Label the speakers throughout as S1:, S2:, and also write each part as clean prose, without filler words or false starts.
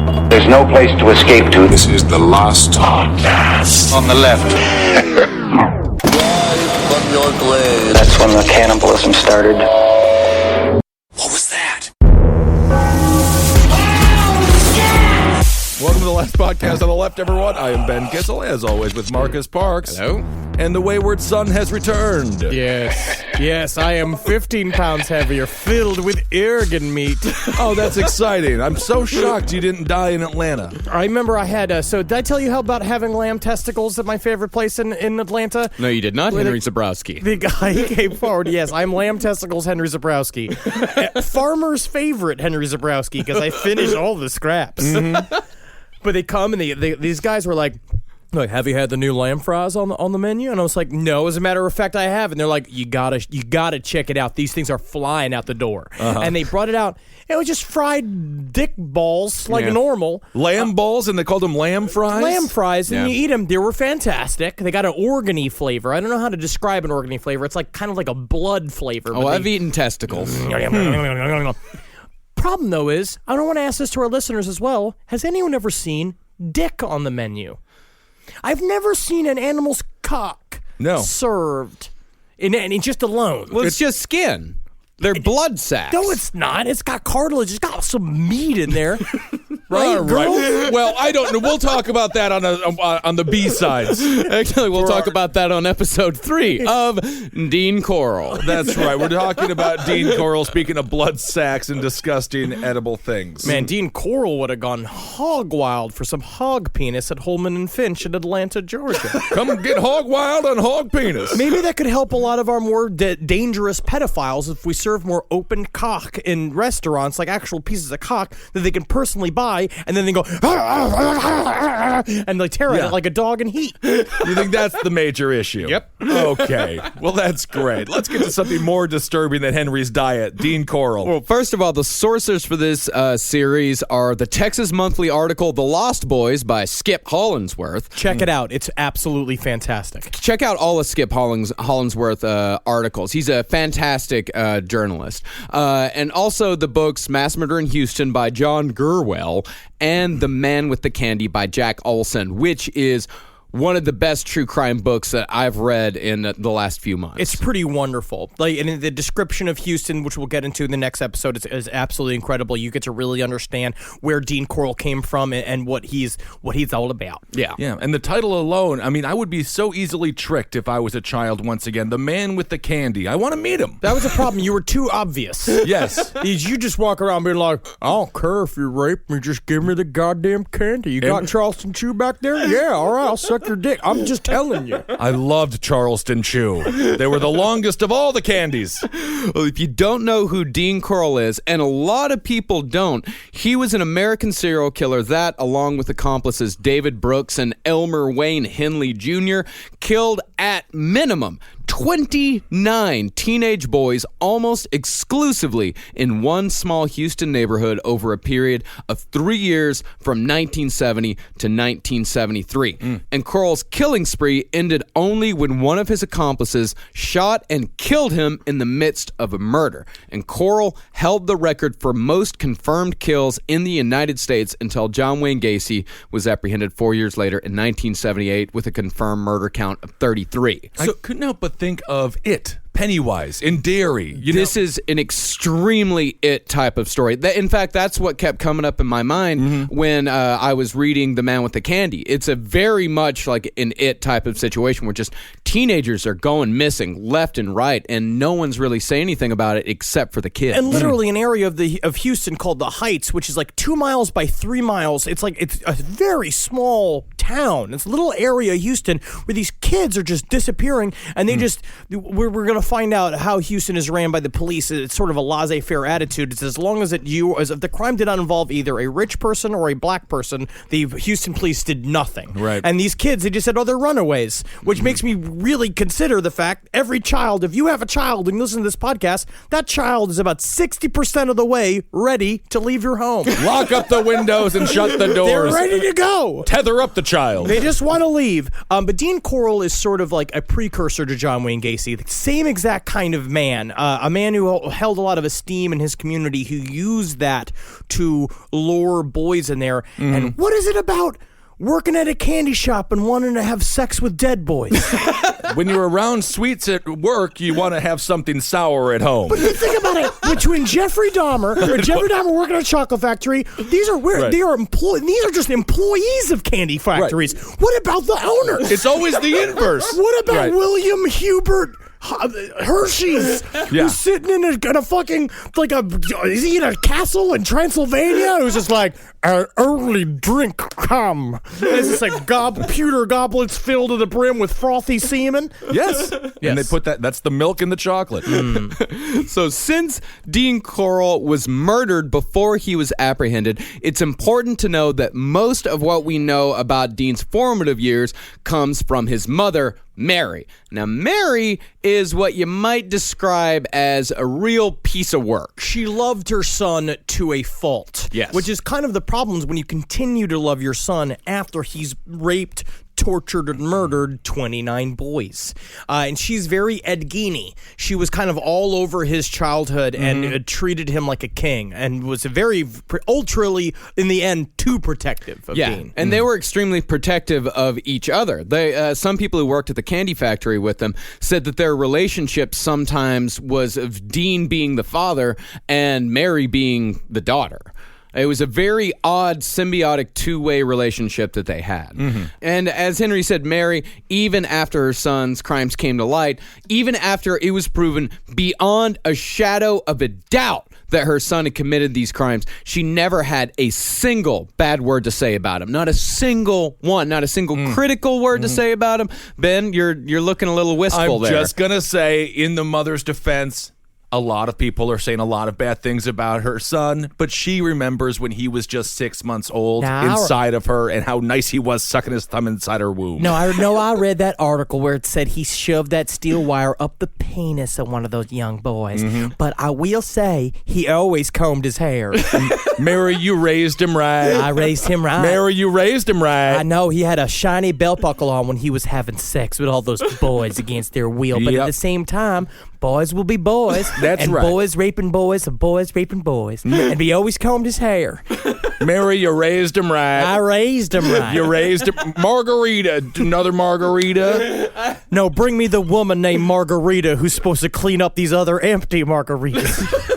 S1: There's no place to escape to.
S2: This is the last podcast.
S1: On the left. That's when the cannibalism started.
S2: What was that?
S3: Welcome to the last podcast on the left, everyone. I am Ben Kissel, as always, with Marcus Parks.
S4: Hello.
S3: And the wayward son has returned.
S4: Yes, I am 15 pounds heavier, filled with organ meat.
S3: Oh, that's exciting. I'm so shocked you didn't die in Atlanta.
S4: I remember I had, so did I tell you how about having lamb testicles at my favorite place in Atlanta?
S5: No, you did not, Henry Zabrowski.
S4: The guy came forward, yes, I'm lamb testicles Henry Zabrowski. Farmer's favorite Henry Zabrowski, because I finished all the scraps. Mm-hmm. But they come and these guys were like, have you had the new lamb fries on the menu? And I was like, no, as a matter of fact, I have. And they're like, you gotta check it out. These things are flying out the door. Uh-huh. And they brought it out. It was just fried dick balls like normal.
S3: Lamb balls, and they called them lamb fries?
S4: Lamb fries, and you eat them. They were fantastic. They got an organy flavor. I don't know how to describe an organy flavor. It's like kind of like a blood flavor.
S5: Oh, I've eaten testicles.
S4: Problem, though, is, I don't want to ask this to our listeners as well, has anyone ever seen dick on the menu? I've never seen an animal's cock served in just alone.
S5: Well, it's just skin. They're blood sacks.
S4: No, it's not. It's got cartilage. It's got some meat in there. Right,
S3: right. Well, I don't know. We'll talk about that on the B-sides.
S5: Actually, we'll talk about that on episode 3 of Dean Corll.
S3: That's right. We're talking about Dean Corll, speaking of blood sacks and disgusting edible things.
S4: Man, Dean Corll would have gone hog wild for some hog penis at Holman and Finch in Atlanta, Georgia.
S3: Come get hog wild on hog penis.
S4: Maybe that could help a lot of our more dangerous pedophiles if we serve more open cock in restaurants, like actual pieces of cock that they can personally buy, and then they go and they tear at it like a dog in heat.
S3: You think that's the major issue?
S4: Yep.
S3: Okay. Well, that's great. Let's get to something more disturbing than Henry's diet. Dean Corll.
S5: Well, first of all, the sources for this series are the Texas Monthly article "The Lost Boys" by Skip Hollandsworth.
S4: Check it out. It's absolutely fantastic.
S5: Check out all of Skip Hollandsworth articles. He's a fantastic journalist. And also the books Mass Murder in Houston by John Gurwell and The Man with the Candy by Jack Olson, which is one of the best true crime books that I've read in the last few months.
S4: It's pretty wonderful. Like, and the description of Houston, which we'll get into in the next episode, is absolutely incredible. You get to really understand where Dean Corll came from and what he's all about.
S3: Yeah. And the title alone, I mean, I would be so easily tricked if I was a child once again. The Man with the Candy. I want to meet him.
S4: That was a problem. You were too obvious.
S3: Yes.
S4: You just walk around being like, I don't care if you rape me, just give me the goddamn candy. You got Charleston Chew back there? Yeah, all right, I'll suck your dick. I'm just telling you.
S3: I loved Charleston Chew. They were the longest of all the candies.
S5: Well, if you don't know who Dean Corll is, and a lot of people don't, he was an American serial killer that, along with accomplices David Brooks and Elmer Wayne Henley Jr., killed at minimum 29 teenage boys almost exclusively in one small Houston neighborhood over a period of 3 years from 1970 to 1973. And Corll's killing spree ended only when one of his accomplices shot and killed him in the midst of a murder. And Corll held the record for most confirmed kills in the United States until John Wayne Gacy was apprehended 4 years later in 1978 with a confirmed murder count of 33.
S3: I couldn't help but think of It, Pennywise, in Derry.
S5: This is an extremely It type of story. In fact, that's what kept coming up in my mind when I was reading The Man with the Candy. It's a very much like an It type of situation where just teenagers are going missing left and right, and no one's really saying anything about it except for the kids.
S4: And literally an area of Houston called the Heights, which is like 2 miles by 3 miles. It's a very small town. It's a little area of Houston where these kids are just disappearing, and they we're going to find out how Houston is ran by the police. It's sort of a laissez-faire attitude. It's as long as if the crime did not involve either a rich person or a black person, the Houston police did nothing.
S3: Right.
S4: And these kids, they just said, they're runaways, which makes me really consider the fact every child, if you have a child and you listen to this podcast, that child is about 60% of the way ready to leave your home.
S3: Lock up the windows and shut the doors.
S4: They're ready to go.
S3: Tether up the child.
S4: They just want to leave. But Dean Corll is sort of like a precursor to John Wayne Gacy. The same exact kind of man, a man who held a lot of esteem in his community, who used that to lure boys in there. And what is it about working at a candy shop and wanting to have sex with dead boys?
S3: When you're around sweets at work, you want to have something sour at home.
S4: But you think about it, between Jeffrey Dahmer working at a chocolate factory, these are weird.
S3: Right.
S4: These are just employees of candy factories.
S3: Right.
S4: What about the owners?
S3: It's always the inverse.
S4: What about William Hubert Hershey's, who's sitting in a fucking, is he in a castle in Transylvania? Who's just like, an early drink come. And it's just like pewter goblets filled to the brim with frothy semen.
S3: Yes. And they put that's the milk in the chocolate.
S5: So since Dean Corll was murdered before he was apprehended, it's important to know that most of what we know about Dean's formative years comes from his mother, Mary. Now, Mary is what you might describe as a real piece of work.
S4: She loved her son to a fault.
S5: Yes.
S4: Which is kind of the problems when you continue to love your son after he's raped, tortured, and murdered 29 boys. And she's very Ed Gein-y. She was kind of all over his childhood and treated him like a king, and was very, ultrally, in the end, too protective of Dean.
S5: And they were extremely protective of each other. They, some people who worked at the candy factory with them said that their relationship sometimes was of Dean being the father and Mary being the daughter. It was a very odd, symbiotic, two-way relationship that they had. And as Henry said, Mary, even after her son's crimes came to light, even after it was proven beyond a shadow of a doubt that her son had committed these crimes, she never had a single bad word to say about him. Not a single one. Not a single critical word to say about him. Ben, you're looking a little wistful there.
S3: I'm just going to say, in the mother's defense, a lot of people are saying a lot of bad things about her son, but she remembers when he was just 6 months old inside of her and how nice he was sucking his thumb inside her womb.
S4: No, I read that article where it said he shoved that steel wire up the penis of one of those young boys. But I will say he always combed his hair.
S3: Mary, you raised him right.
S4: I raised him right.
S3: Mary, you raised him right.
S4: I know he had a shiny belt buckle on when he was having sex with all those boys against their will. But at the same time, boys will be boys.
S3: That's
S4: and
S3: right.
S4: Boys raping boys and boys raping boys. And he always combed his hair.
S3: Mary, you raised him right.
S4: I raised him right.
S3: You raised him. Margarita. Another margarita.
S4: No, bring me the woman named Margarita who's supposed to clean up these other empty margaritas.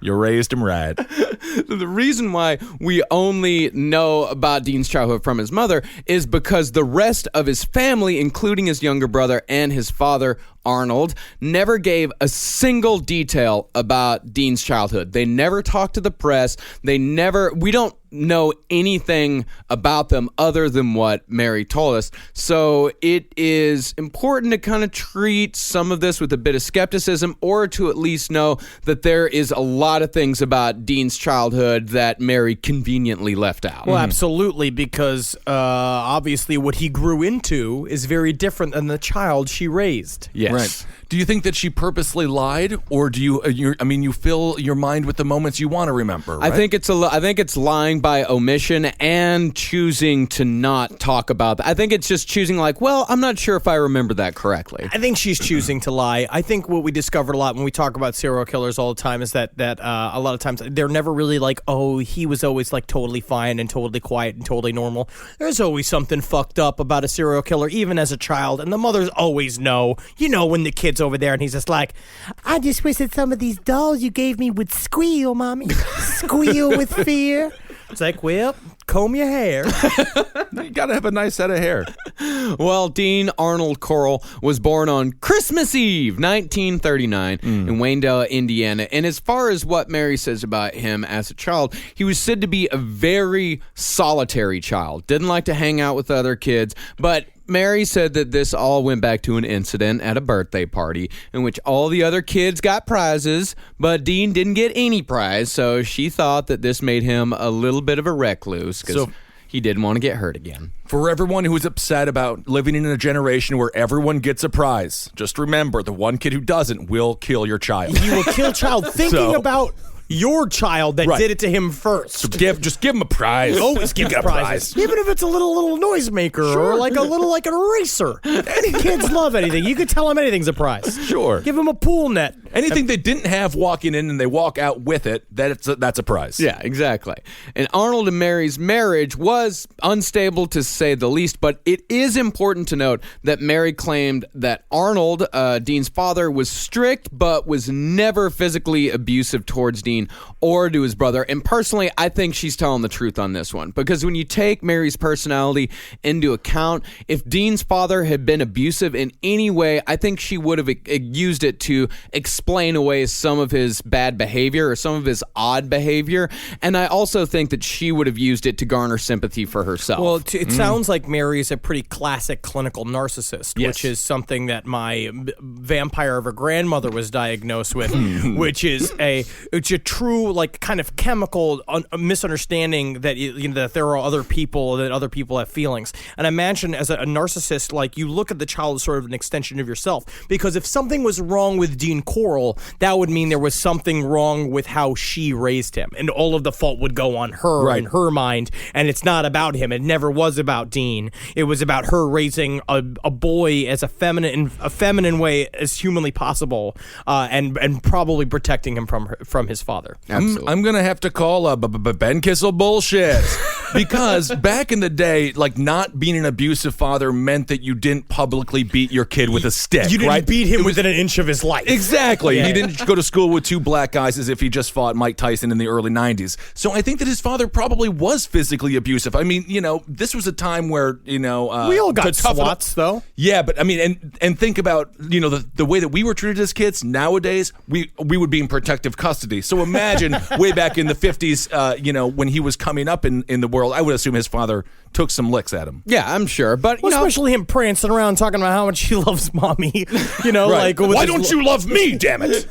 S3: You raised him right.
S5: The reason why we only know about Dean's childhood from his mother is because the rest of his family, including his younger brother and his father, Arnold, never gave a single detail about Dean's childhood. They never talked to the press. We don't know anything about them other than what Mary told us. So it is important to kind of treat some of this with a bit of skepticism, or to at least know that there is a lot of things about Dean's childhood that Mary conveniently left out.
S4: Well, absolutely, because obviously what he grew into is very different than the child she raised.
S5: Yes.
S3: Right. Do you think that she purposely lied, or do you fill your mind with the moments you want to remember? Right?
S5: I think it's lying by omission and choosing to not talk about that. I think it's just choosing I'm not sure if I remember that correctly.
S4: I think she's choosing to lie. I think what we discovered a lot when we talk about serial killers all the time is that a lot of times they're never really he was always totally fine and totally quiet and totally normal. There's always something fucked up about a serial killer, even as a child, and the mothers always know. You know when the kid's over there and he's just like, I just wish that some of these dolls you gave me would squeal, mommy. Squeal with fear. It's like, well, comb your hair.
S3: You gotta have a nice set of hair.
S5: Well, Dean Arnold Corll was born on Christmas Eve, 1939, in Waynesdale, Indiana. And as far as what Mary says about him as a child, he was said to be a very solitary child. Didn't like to hang out with other kids, but Mary said that this all went back to an incident at a birthday party in which all the other kids got prizes, but Dean didn't get any prize, so she thought that this made him a little bit of a recluse because he didn't want to get hurt again.
S3: For everyone who is upset about living in a generation where everyone gets a prize, just remember, the one kid who doesn't will kill your child.
S4: He will kill child. Thinking about your child that
S3: Right.
S4: did it to him first.
S3: Just give him a prize.
S4: Always give
S3: You get a
S4: prizes. Even if it's a little noisemaker or like an eraser. Kids love anything. You could tell them anything's a prize.
S3: Sure.
S4: Give them a pool net.
S3: Anything they didn't have walking in and they walk out with it, that's a prize.
S5: Yeah, exactly. And Arnold and Mary's marriage was unstable to say the least, but it is important to note that Mary claimed that Arnold, Dean's father, was strict but was never physically abusive towards Dean or to his brother. And personally, I think she's telling the truth on this one, because when you take Mary's personality into account, if Dean's father had been abusive in any way, I think she would have used it to explain away some of his bad behavior or some of his odd behavior. And I also think that she would have used it to garner sympathy for herself.
S4: Well, it sounds like Mary is a pretty classic clinical narcissist,
S3: Yes.
S4: which is something that my vampire of a grandmother was diagnosed with, which is it's a true, like, kind of chemical misunderstanding that that there are other people, that other people have feelings. And I imagine as a narcissist, like, you look at the child as sort of an extension of yourself, because if something was wrong with Dean Corll, that would mean there was something wrong with how she raised him, and all of the fault would go on her in her mind, and it's not about him. It never was about Dean. It was about her raising a boy as a feminine way as humanly possible, and probably protecting him from his father.
S5: Absolutely.
S3: I'm gonna have to call Ben Kissel bullshit, because back in the day, like, not being an abusive father meant that you didn't publicly beat your kid with a stick.
S4: You didn't
S3: right?
S4: beat him within an inch of his life.
S3: Exactly.
S4: Yeah.
S3: He didn't go to school with two black guys as if he just fought Mike Tyson in the early 90s. So I think that his father probably was physically abusive. I mean, this was a time where,
S4: We all got swats, though.
S3: Yeah, but I mean, and think about, the way that we were treated as kids. Nowadays, we would be in protective custody. So imagine way back in the 50s, when he was coming up in the world, I would assume his father took some licks at him.
S5: Yeah, I'm sure. But,
S4: Especially him prancing around talking about how much he loves mommy. Like,
S3: why don't you love me, damn it?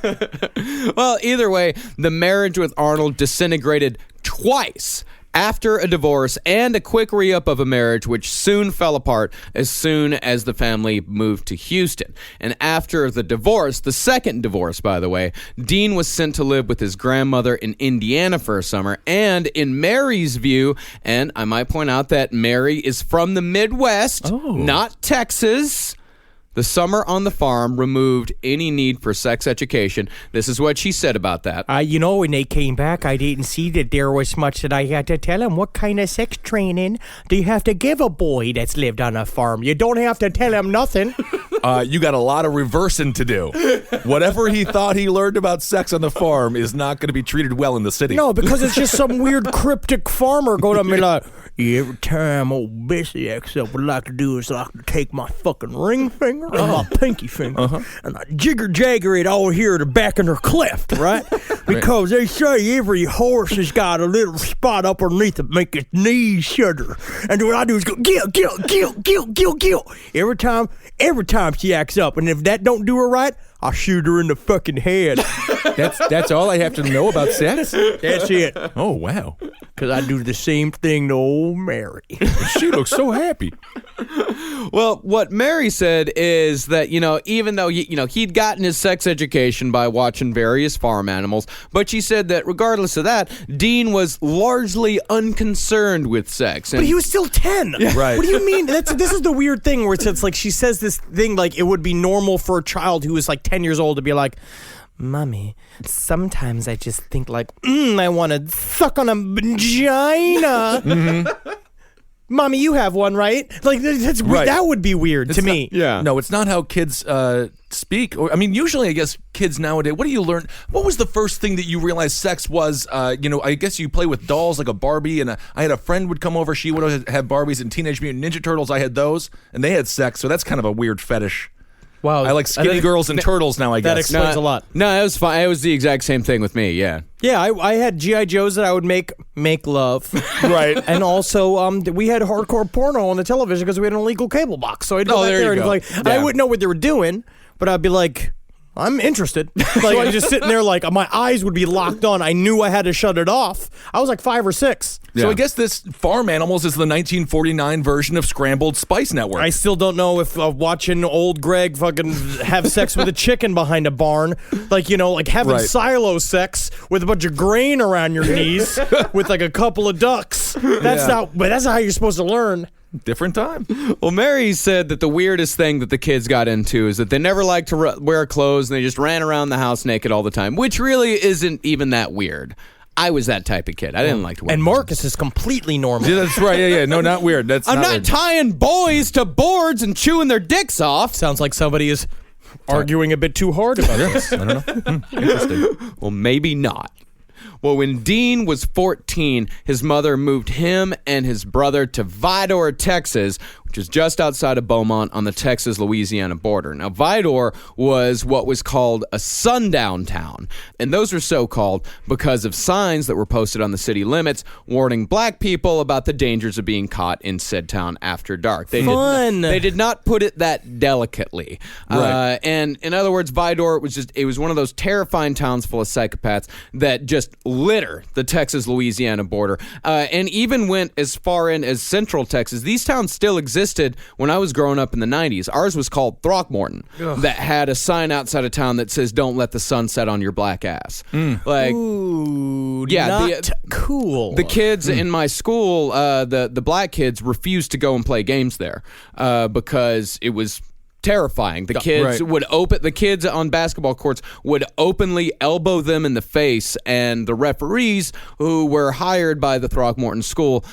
S5: well, either way, the marriage with Arnold disintegrated twice after a divorce and a quick re-up of a marriage, which soon fell apart as soon as the family moved to Houston. And after the divorce, the second divorce, by the way, Dean was sent to live with his grandmother in Indiana for a summer. And in Mary's view, and I might point out that Mary is from the Midwest, not Texas, the summer on the farm removed any need for sex education. This is what she said about that.
S4: When they came back, I didn't see that there was much that I had to tell him. What kind of sex training do you have to give a boy that's lived on a farm? You don't have to tell him nothing.
S3: You got a lot of reversing to do. Whatever he thought he learned about sex on the farm is not going to be treated well in the city.
S4: No, because it's just some weird cryptic farmer going to me like, every time old Bessie acts up, what I like to do is I like to take my fucking ring finger and my pinky finger and I jigger-jagger it all here to back in her cleft, right? Because they say every horse has got a little spot up underneath to make its knees shudder. And what I do is go, gill. Every time she acts up. And if that don't do her right, I'll shoot her in the fucking head.
S3: That's all I have to know about sex?
S4: That's it.
S3: Oh, wow.
S4: Because I do the same thing to old Mary.
S3: She looks so happy.
S5: Well, what Mary said is that, even though, he'd gotten his sex education by watching various farm animals, but she said that regardless of that, Dean was largely unconcerned with sex.
S4: But he was still 10.
S3: Yeah. Right.
S4: What do you mean? This is the weird thing where it's like she says this thing like it would be normal for a child who is like 10 years old to be like, Mommy, sometimes I just think like, I want to suck on a vagina. Mm-hmm. Mommy, you have one, right? Like, that's
S3: right.
S4: That would be weird to me.
S5: Yeah.
S3: No, it's not how kids speak. Or, I mean, usually, I guess, kids nowadays, what do you learn? What was the first thing that you realized sex was? I guess you play with dolls like a Barbie, and I had a friend would come over. She would have Barbies and Teenage Mutant Ninja Turtles. I had those, and they had sex, so that's kind of a weird fetish.
S4: Wow.
S3: I like skinny girls and turtles now, I guess.
S4: That explains a lot.
S5: No, it was fine. It was the exact same thing with me, yeah.
S4: Yeah, I had G.I. Joes that I would make love.
S3: Right.
S4: And also, we had hardcore porno on the television because we had an illegal cable box. So I'd go back there and be like, I wouldn't know what they were doing, but I'd be like, I'm interested. Like, I'm just sitting there like my eyes would be locked on. I knew I had to shut it off. I was like 5 or 6.
S3: So I guess this Farm Animals is the 1949 version of Scrambled Spice Network.
S4: I still don't know if watching old Greg fucking have sex with a chicken behind a barn, like, you know, like having silo sex with a bunch of grain around your knees with like a couple of ducks. That's not how you're supposed to learn.
S3: Different time.
S5: Well, Mary said that the weirdest thing that the kids got into is that they never liked to wear clothes and they just ran around the house naked all the time, which really isn't even that weird. I was that type of kid. I didn't like to wear
S4: And
S5: clothes.
S4: Marcus is completely normal.
S3: Yeah, that's right. Yeah. No, not weird.
S5: I'm not tying boys to boards and chewing their dicks off.
S4: Sounds like somebody is arguing a bit too hard about this.
S3: I don't know. Interesting.
S5: Well, maybe not. Well, when Dean was 14, his mother moved him and his brother to Vidor, Texas, which is just outside of Beaumont on the Texas-Louisiana border. Now, Vidor was what was called a sundown town, and those were so called because of signs that were posted on the city limits warning black people about the dangers of being caught in said town after dark. They did not put it that delicately.
S3: Right.
S5: And in other words, Vidor was one of those terrifying towns full of psychopaths that just litter the Texas-Louisiana border, and even went as far in as central Texas. These towns still existed when I was growing up in the 90s. Ours was called Throckmorton, that had a sign outside of town that says, "Don't let the sun set on your black ass." Like,
S4: Ooh,
S5: yeah,
S4: not cool.
S5: the kids in my school, the black kids refused to go and play games there because it was terrifying. The kids the kids on basketball courts would openly elbow them in the face, and the referees, who were hired by the Throckmorton school,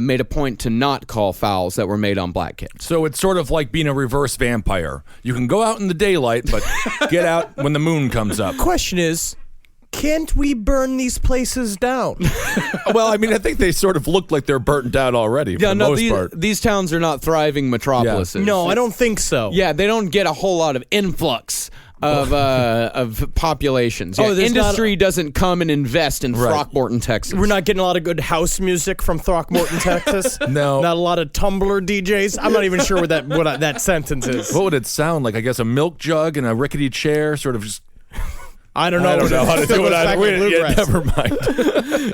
S5: made a point to not call fouls that were made on black kids.
S3: So it's sort of like being a reverse vampire. You can go out in the daylight, but get out when the moon comes up.
S4: Question is, can't we burn these places down?
S3: Well, I mean, I think they sort of look like they're burnt out already for the most part.
S5: These towns are not thriving metropolises.
S4: No, I don't think so.
S5: Yeah, they don't get a whole lot of influx of populations. Yeah, industry doesn't come and invest in Throckmorton, Texas.
S4: We're not getting a lot of good house music from Throckmorton, Texas.
S3: No.
S4: Not a lot of Tumblr DJs. I'm not even sure what that sentence is.
S3: What would it sound like? I guess a milk jug and a rickety chair, sort of just...
S4: I don't know.
S3: I don't know how to do it.
S4: Yeah,
S3: never mind.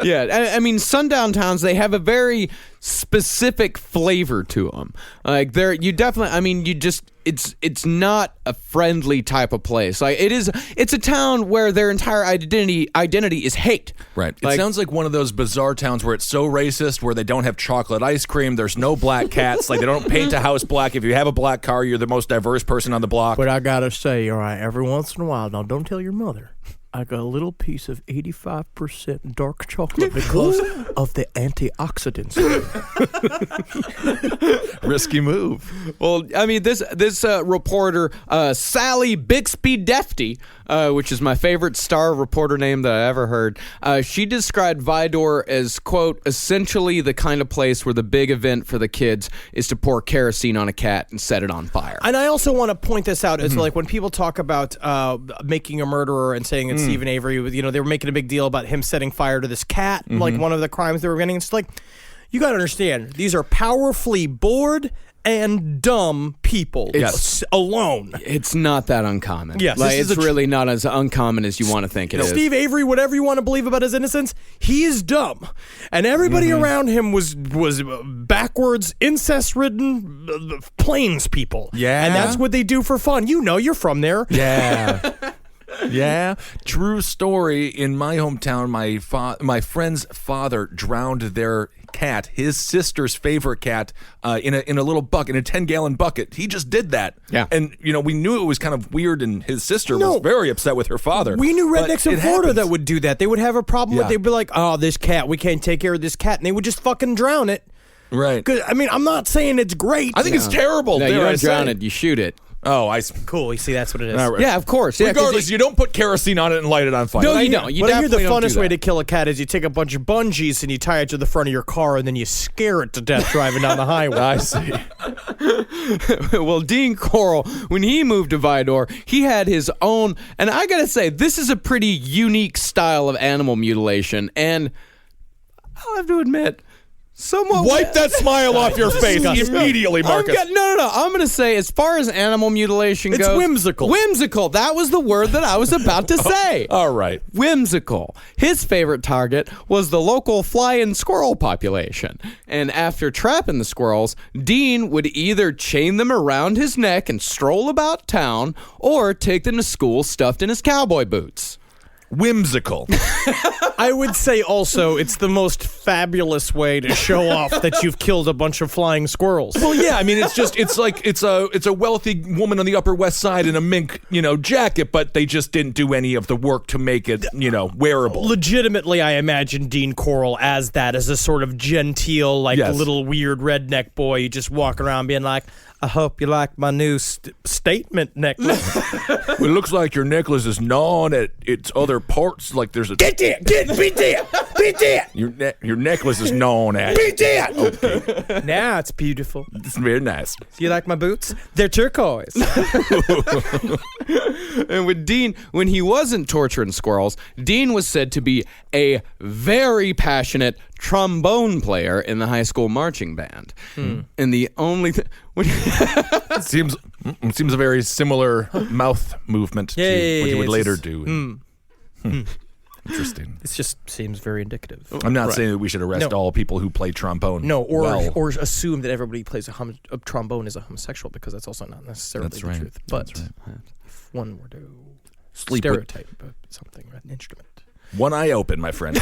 S5: Yeah, I mean, sundown towns, they have a very specific flavor to them. Like, it's not a friendly type of place. Like, it's a town where their entire identity is hate.
S3: Right. It sounds like one of those bizarre towns where it's so racist, where they don't have chocolate ice cream, there's no black cats, like they don't paint a house black. If you have a black car, you're the most diverse person on the block.
S4: But I gotta say, all right, every once in a while, now don't tell your mother, I got a little piece of 85% dark chocolate because of the antioxidants.
S3: Risky move.
S5: Well, I mean, this reporter, Sally Bixby Defty, which is my favorite star reporter name that I ever heard, she described Vidor as, quote, essentially the kind of place where the big event for the kids is to pour kerosene on a cat and set it on fire.
S4: And I also want to point this out as like when people talk about making a murderer and saying it's Stephen Avery, you know, they were making a big deal about him setting fire to this cat, like one of the crimes they were getting. It's like, you got to understand, these are powerfully bored and dumb people alone.
S5: It's not that uncommon.
S4: Yes,
S5: like, it's really not as uncommon as you want to think it is.
S4: Steve Avery, whatever you want to believe about his innocence, he is dumb. And everybody around him was backwards, incest-ridden plains people.
S3: Yeah.
S4: And that's what they do for fun. You know, you're from there.
S3: Yeah. Yeah, true story. In my hometown, my friend's father drowned their cat, his sister's favorite cat, in a little bucket, in a 10-gallon bucket. He just did that.
S5: Yeah.
S3: And, you know, we knew it was kind of weird, and his sister was very upset with her father.
S4: We knew rednecks in Florida
S3: happens.
S4: that would do that. They would have a problem with, they'd be like, oh, this cat, we can't take care of this cat. And they would just fucking drown it.
S3: Right.
S4: 'Cause, I mean, I'm not saying it's great.
S3: I think it's terrible.
S5: No, you don't drown it, you shoot it.
S3: Oh,
S4: cool. You see, that's what it is.
S3: Right.
S5: Yeah, of course. Yeah,
S3: regardless, you don't put kerosene on it and light it on fire.
S5: No, you don't. You
S4: but I hear the
S5: definitely don't do
S4: funnest way
S5: that.
S4: to kill a cat is you take a bunch of bungees and you tie it to the front of your car and then you scare it to death driving down the highway.
S3: I see.
S5: Well, Dean Corll, when he moved to Vidor, he had his own, and I gotta say, this is a pretty unique style of animal mutilation, and I'll have to admit, somewhat.
S3: Wipe that smile off your face immediately, Marcus.
S5: No. I'm going to say, as far as animal mutilation
S4: It's
S5: goes,
S4: whimsical.
S5: Whimsical. That was the word that I was about to say.
S3: All right.
S5: Whimsical. His favorite target was the local fly-in squirrel population. And after trapping the squirrels, Dean would either chain them around his neck and stroll about town, or take them to school stuffed in his cowboy boots.
S3: Whimsical.
S4: I would say also it's the most fabulous way to show off that you've killed a bunch of flying squirrels.
S3: Well, yeah, I mean, it's a wealthy woman on the Upper West Side in a mink, jacket, but they just didn't do any of the work to make it, wearable.
S4: Legitimately, I imagine Dean Corll as a sort of genteel,
S3: Yes.
S4: little weird redneck boy. You just walk around being like, I hope you like my new statement necklace.
S3: It looks like your necklace is gnawing at its other parts. Like there's a
S4: Beat that!
S3: your necklace is gnawing at.
S4: Beat that! Okay. Now it's beautiful.
S3: It's very nice.
S4: Do you like my boots? They're turquoise.
S5: And with Dean, when he wasn't torturing squirrels, Dean was said to be a very passionate trombone player in the high school marching band. And the only
S3: It seems a very similar mouth movement to what you would later do. Interesting.
S4: It just seems very indicative.
S3: I'm not saying that we should arrest all people who play trombone.
S4: No, or
S3: well.
S4: or assume that everybody who plays a trombone is a homosexual, because that's also not necessarily
S3: That's
S4: the
S3: right.
S4: truth. But
S3: That's
S4: if one were to
S3: Sleep with-
S4: stereotype something, an instrument.
S3: One eye open, my friend.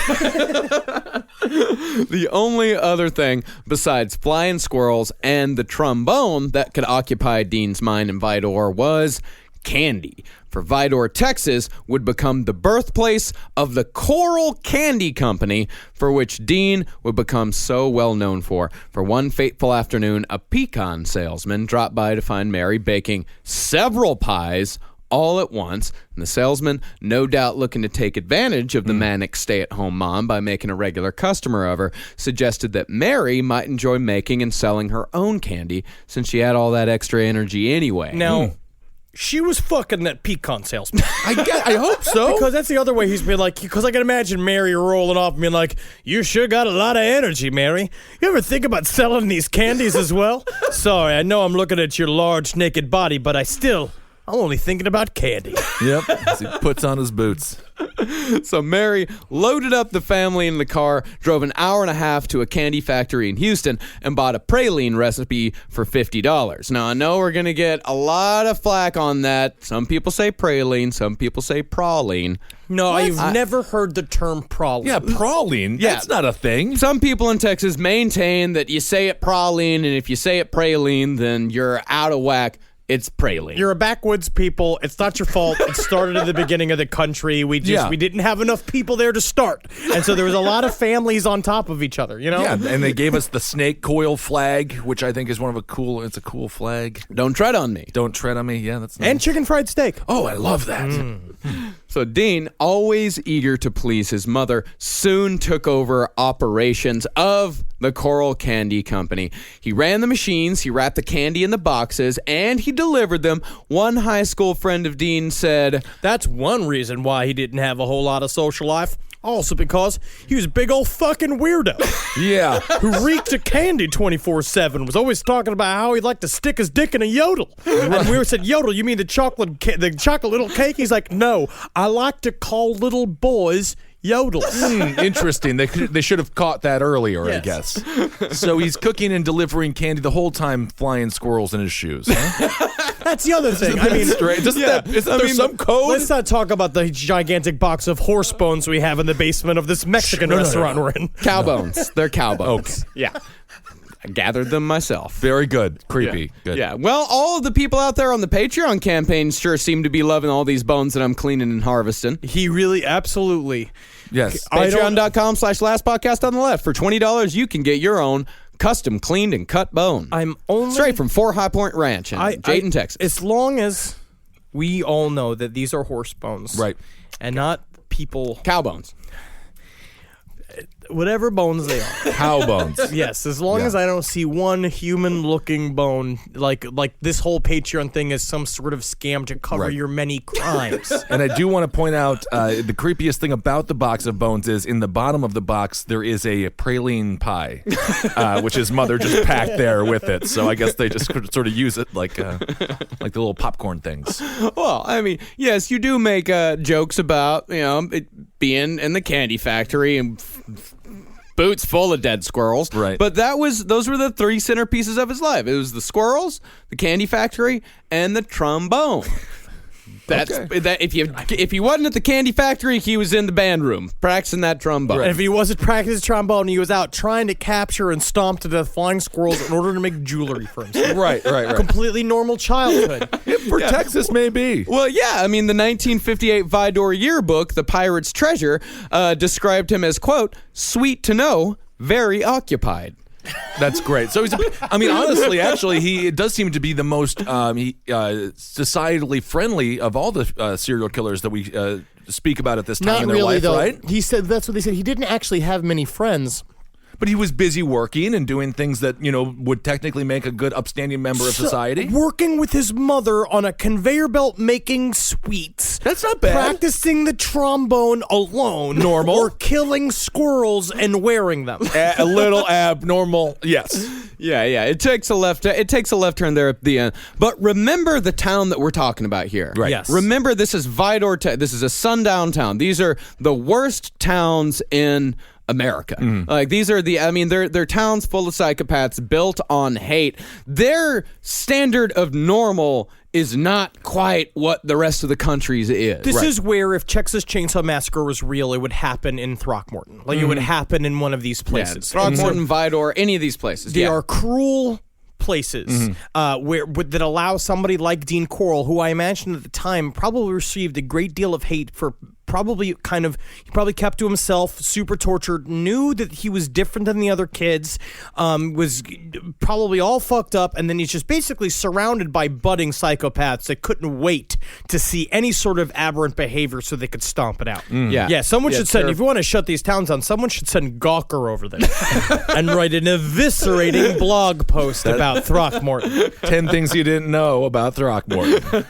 S5: The only other thing besides flying squirrels and the trombone that could occupy Dean's mind in Vidor was candy. For Vidor, Texas would become the birthplace of the Coral Candy Company, for which Dean would become so well known for. For one fateful afternoon, a pecan salesman dropped by to find Mary baking several pies all at once, and the salesman, no doubt looking to take advantage of the manic stay-at-home mom by making a regular customer of her, suggested that Mary might enjoy making and selling her own candy, since she had all that extra energy anyway.
S4: Now, she was fucking that pecan salesman.
S3: I hope so.
S4: Because that's the other way he's been like, because I can imagine Mary rolling off and being like, you sure got a lot of energy, Mary. You ever think about selling these candies as well? Sorry, I know I'm looking at your large naked body, but I'm only thinking about candy.
S3: Yep. As he puts on his boots.
S5: So Mary loaded up the family in the car, drove an hour and a half to a candy factory in Houston, and bought a praline recipe for $50. Now, I know we're going to get a lot of flack on that. Some people say praline, some people say praline.
S4: No, I've never heard the term praline.
S3: Yeah, praline.
S5: Yeah.
S3: That's not a thing.
S5: Some people in Texas maintain that you say it praline, and if you say it praline, then you're out of whack. It's praline.
S4: You're a backwoods people. It's not your fault. It started at the beginning of the country. We didn't have enough people there to start. And so there was a lot of families on top of each other,
S3: Yeah, and they gave us the snake coil flag, which I think is it's a cool flag.
S5: Don't tread on me.
S3: Don't tread on me. Yeah, that's nice.
S4: And chicken fried steak.
S3: Oh, I love that.
S5: So Dean, always eager to please his mother, soon took over operations of the Coral Candy Company. He ran the machines, he wrapped the candy in the boxes, and he delivered them. One high school friend of Dean said,
S4: That's one reason why he didn't have a whole lot of social life. Also because he was a big old fucking weirdo
S3: Yeah.
S4: who reeked of candy 24/7. Was always talking about how he'd like to stick his dick in a yodel. And we said, "Yodel, you mean the chocolate little cake?" He's like, "No, I like to call little boys yodels."
S3: Interesting. They should have caught that earlier, I
S4: Yes.
S3: guess. So he's cooking and delivering candy the whole time, flying squirrels in his shoes. Huh?
S4: That's the other thing. I mean,
S3: Isn't there some code?
S4: let's not talk about the gigantic box of horse bones we have in the basement of this Mexican restaurant we're in.
S5: cow bones. They're cow bones.
S3: Okay.
S5: Yeah. I gathered them myself.
S3: Very good. Creepy. Good.
S5: Yeah. Well, all of the people out there on the Patreon campaign sure seem to be loving all these bones that I'm cleaning and harvesting.
S4: He really, absolutely.
S3: Yes.
S5: Patreon.com/lastpodcast on the left. For $20, you can get your own custom cleaned and cut bone.
S4: I'm only
S5: Straight from 4 High Point Ranch in Jayton, Texas.
S4: As long as we all know that these are horse bones,
S3: Right.
S4: and not people.
S5: Cow bones.
S4: whatever bones they are.
S3: Cow bones.
S4: Yes, as long as I don't see one human-looking bone, like this whole Patreon thing is some sort of scam to cover your many crimes.
S3: And I do want to point out the creepiest thing about the box of bones is in the bottom of the box there is a praline pie, which his mother just packed there with it. So I guess they just sort of use it like the little popcorn things.
S5: Well, I mean, yes, you do make jokes about it being in the candy factory and boots full of dead squirrels.
S3: Right.
S5: But those were the three centerpieces of his life. It was the squirrels, the candy factory, and the trombone. That if he wasn't at the candy factory, he was in the band room practicing that trombone.
S4: And if he wasn't practicing trombone, he was out trying to capture and stomp to death flying squirrels in order to make jewelry for himself.
S3: Right.
S4: Completely normal childhood.
S3: For Texas, maybe.
S5: Well, yeah, I mean, the 1958 Vidor yearbook, The Pirate's Treasure, described him as, quote, sweet to know, very occupied.
S3: That's great. So honestly, actually, it does seem to be the most societally friendly of all the serial killers that we speak about at this time
S4: Not
S3: in their
S4: really,
S3: life,
S4: though.
S3: right?
S4: He said that's what they said. He didn't actually have many friends.
S3: But he was busy working and doing things that, would technically make a good upstanding member of society.
S4: Working with his mother on a conveyor belt making sweets.
S3: That's not bad.
S4: Practicing the trombone alone.
S3: Normal.
S4: Or killing squirrels and wearing them.
S3: A little abnormal. Yes.
S5: Yeah. It takes a left turn there at the end. But remember the town that we're talking about here.
S3: Right.
S4: Yes.
S5: Remember, this is Vidor. This is a sundown town. These are the worst towns in America. Like these are they're towns full of psychopaths built on hate. Their standard of normal is not quite what the rest of the country's is.
S4: This is where if Texas Chainsaw Massacre was real, it would happen in Throckmorton. Like it would happen in one of these places.
S5: Throckmorton, Vidor, any of these places.
S4: They are cruel places that allow somebody like Dean Corll, who I imagine at the time probably received a great deal of hate for he probably kept to himself, super tortured, knew that he was different than the other kids, was probably all fucked up, and then he's just basically surrounded by budding psychopaths that couldn't wait to see any sort of aberrant behavior so they could stomp it out. Yeah, someone should send, if you want to shut these towns down, someone should send Gawker over there and write an eviscerating blog post about Throckmorton.
S3: 10 things you didn't know about Throckmorton.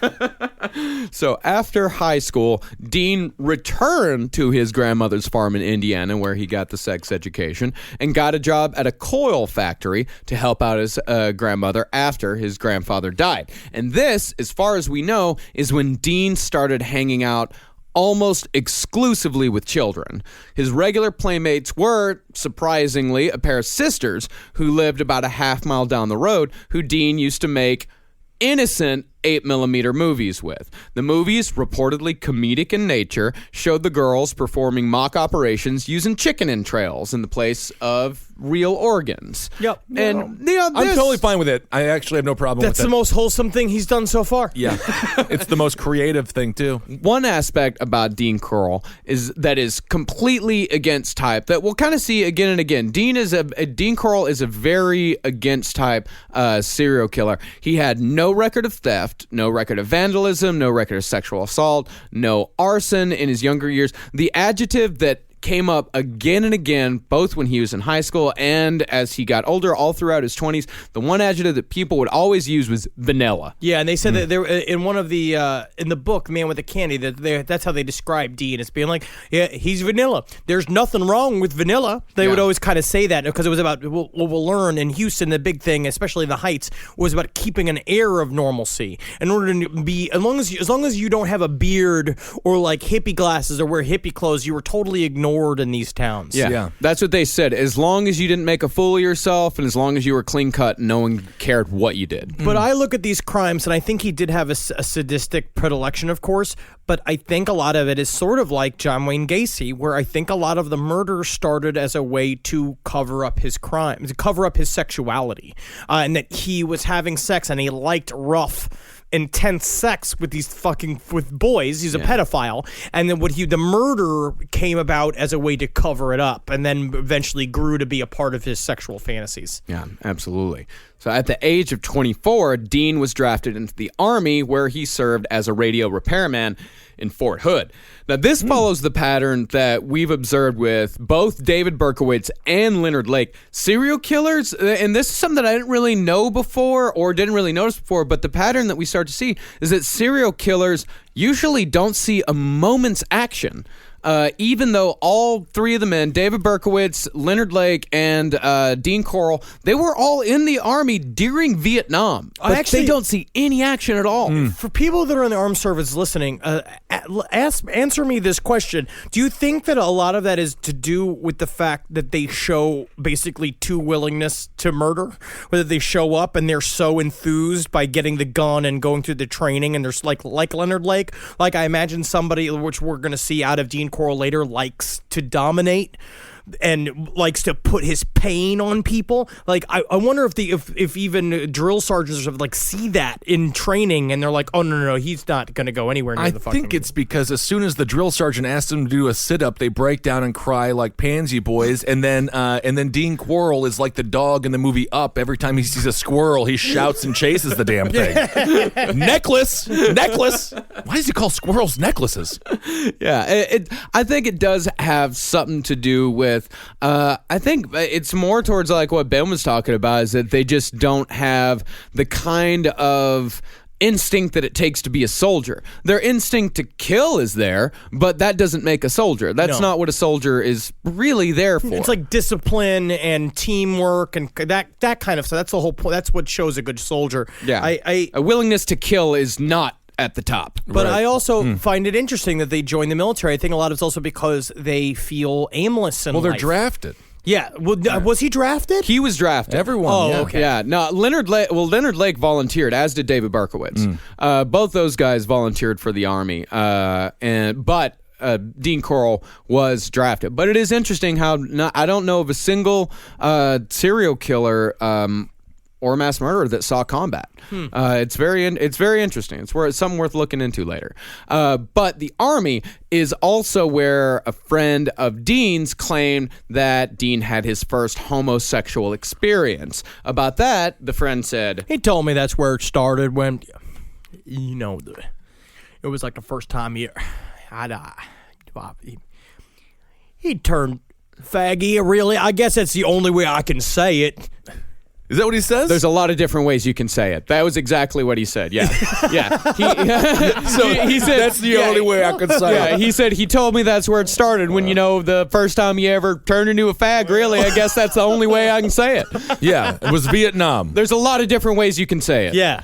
S5: So after high school, Dean returned to his grandmother's farm in Indiana, where he got the sex education, and got a job at a coil factory to help out his grandmother after his grandfather died. And this, as far as we know, is when Dean started hanging out almost exclusively with children. His regular playmates were, surprisingly, a pair of sisters who lived about a half mile down the road, who Dean used to make innocent 8mm movies with. The movies, reportedly comedic in nature, showed the girls performing mock operations using chicken entrails in the place of real organs.
S4: Yep.
S5: And
S3: I'm totally fine with it. I actually have no problem with
S4: That's
S3: it.
S4: the most wholesome thing he's done so far.
S3: Yeah. It's the most creative thing, too.
S5: One aspect about Dean Corll is completely against type that we'll kind of see again and again. Dean Corll is a very against type serial killer. He had no record of theft, no record of vandalism, no record of sexual assault, no arson in his younger years. The adjective that came up again and again, both when he was in high school and as he got older, all throughout his 20s, the one adjective that people would always use was vanilla.
S4: Yeah, and they said that there in one of the in the book, Man with the Candy, that's how they describe Dean as being like, yeah, he's vanilla. There's nothing wrong with vanilla. They would always kind of say that because it was about what we'll learn in Houston. The big thing, especially in the Heights, was about keeping an air of normalcy. In order to be, as long as you don't have a beard or like hippie glasses or wear hippie clothes, you were totally ignored in these towns.
S5: Yeah. That's what they said. As long as you didn't make a fool of yourself and as long as you were clean cut, no one cared what you did.
S4: But I look at these crimes, and I think he did have a sadistic predilection, of course, but I think a lot of it is sort of like John Wayne Gacy, where I think a lot of the murder started as a way to cover up his crimes, to cover up his sexuality, and that he was having sex and he liked rough, intense sex with with boys. He's a pedophile, and then the murder came about as a way to cover it up, and then eventually grew to be a part of his sexual fantasies.
S5: Yeah, absolutely. So at the age of 24, Dean was drafted into the Army, where he served as a radio repairman in Fort Hood. Now, this follows the pattern that we've observed with both David Berkowitz and Leonard Lake. Serial killers, and this is something that I didn't really know before or didn't really notice before, but the pattern that we start to see is that serial killers usually don't see a moment's action. Even though all three of the men, David Berkowitz, Leonard Lake, and Dean Corll, they were all in the Army during Vietnam. But they don't see any action at all.
S4: For people that are in the armed service listening, answer me this question. Do you think that a lot of that is to do with the fact that they show basically too willingness to murder? Whether they show up and they're so enthused by getting the gun and going through the training, and there's like Leonard Lake, like I imagine somebody, which we're going to see out of Dean Corll later, likes to dominate and likes to put his pain on people. Like I wonder if even drill sergeants like see that in training and they're like, oh no, he's not going to go anywhere near the fucking.
S3: I think it's because as soon as the drill sergeant asks them to do a sit-up, they break down and cry like pansy boys, and then Dean Corll is like the dog in the movie Up. Every time he sees a squirrel, he shouts and chases the damn thing. necklace. Why does he call squirrels necklaces?
S5: Yeah, I think it does have something to do with. I think it's more towards like what Ben was talking about, is that they just don't have the kind of instinct that it takes to be a soldier. Their instinct to kill is there, but that doesn't make a soldier. That's not what a soldier is really there for.
S4: It's like discipline and teamwork and that kind of stuff. That's the whole point. That's what shows a good soldier.
S5: Yeah, a willingness to kill is not at the top.
S4: But I also find it interesting that they join the military. I think a lot of it's also because they feel aimless in life.
S3: Well, they're drafted.
S4: Yeah. Well, was he drafted?
S5: He was drafted.
S3: Everyone.
S4: Oh,
S3: yeah.
S4: okay.
S5: Yeah. No, Leonard Lake volunteered, as did David Berkowitz. Both those guys volunteered for the Army. But Dean Corll was drafted. But it is interesting how I don't know of a single serial killer or mass murderer that saw combat. It's very interesting. It's something worth looking into later. But the Army is also where a friend of Dean's claimed that Dean had his first homosexual experience. About that, the friend said,
S4: He told me that's where it started when, it was like the first time he turned faggy, really. I guess that's the only way I can say it.
S3: Is that what he says?
S5: There's a lot of different ways you can say it. That was exactly what he said. Yeah. Yeah. He said
S3: that's the only way I could say it.
S5: He said he told me that's where it started. When the first time you ever turned into a fag, really, I guess that's the only way I can say it.
S3: Yeah, it was Vietnam.
S5: There's a lot of different ways you can say it.
S4: Yeah.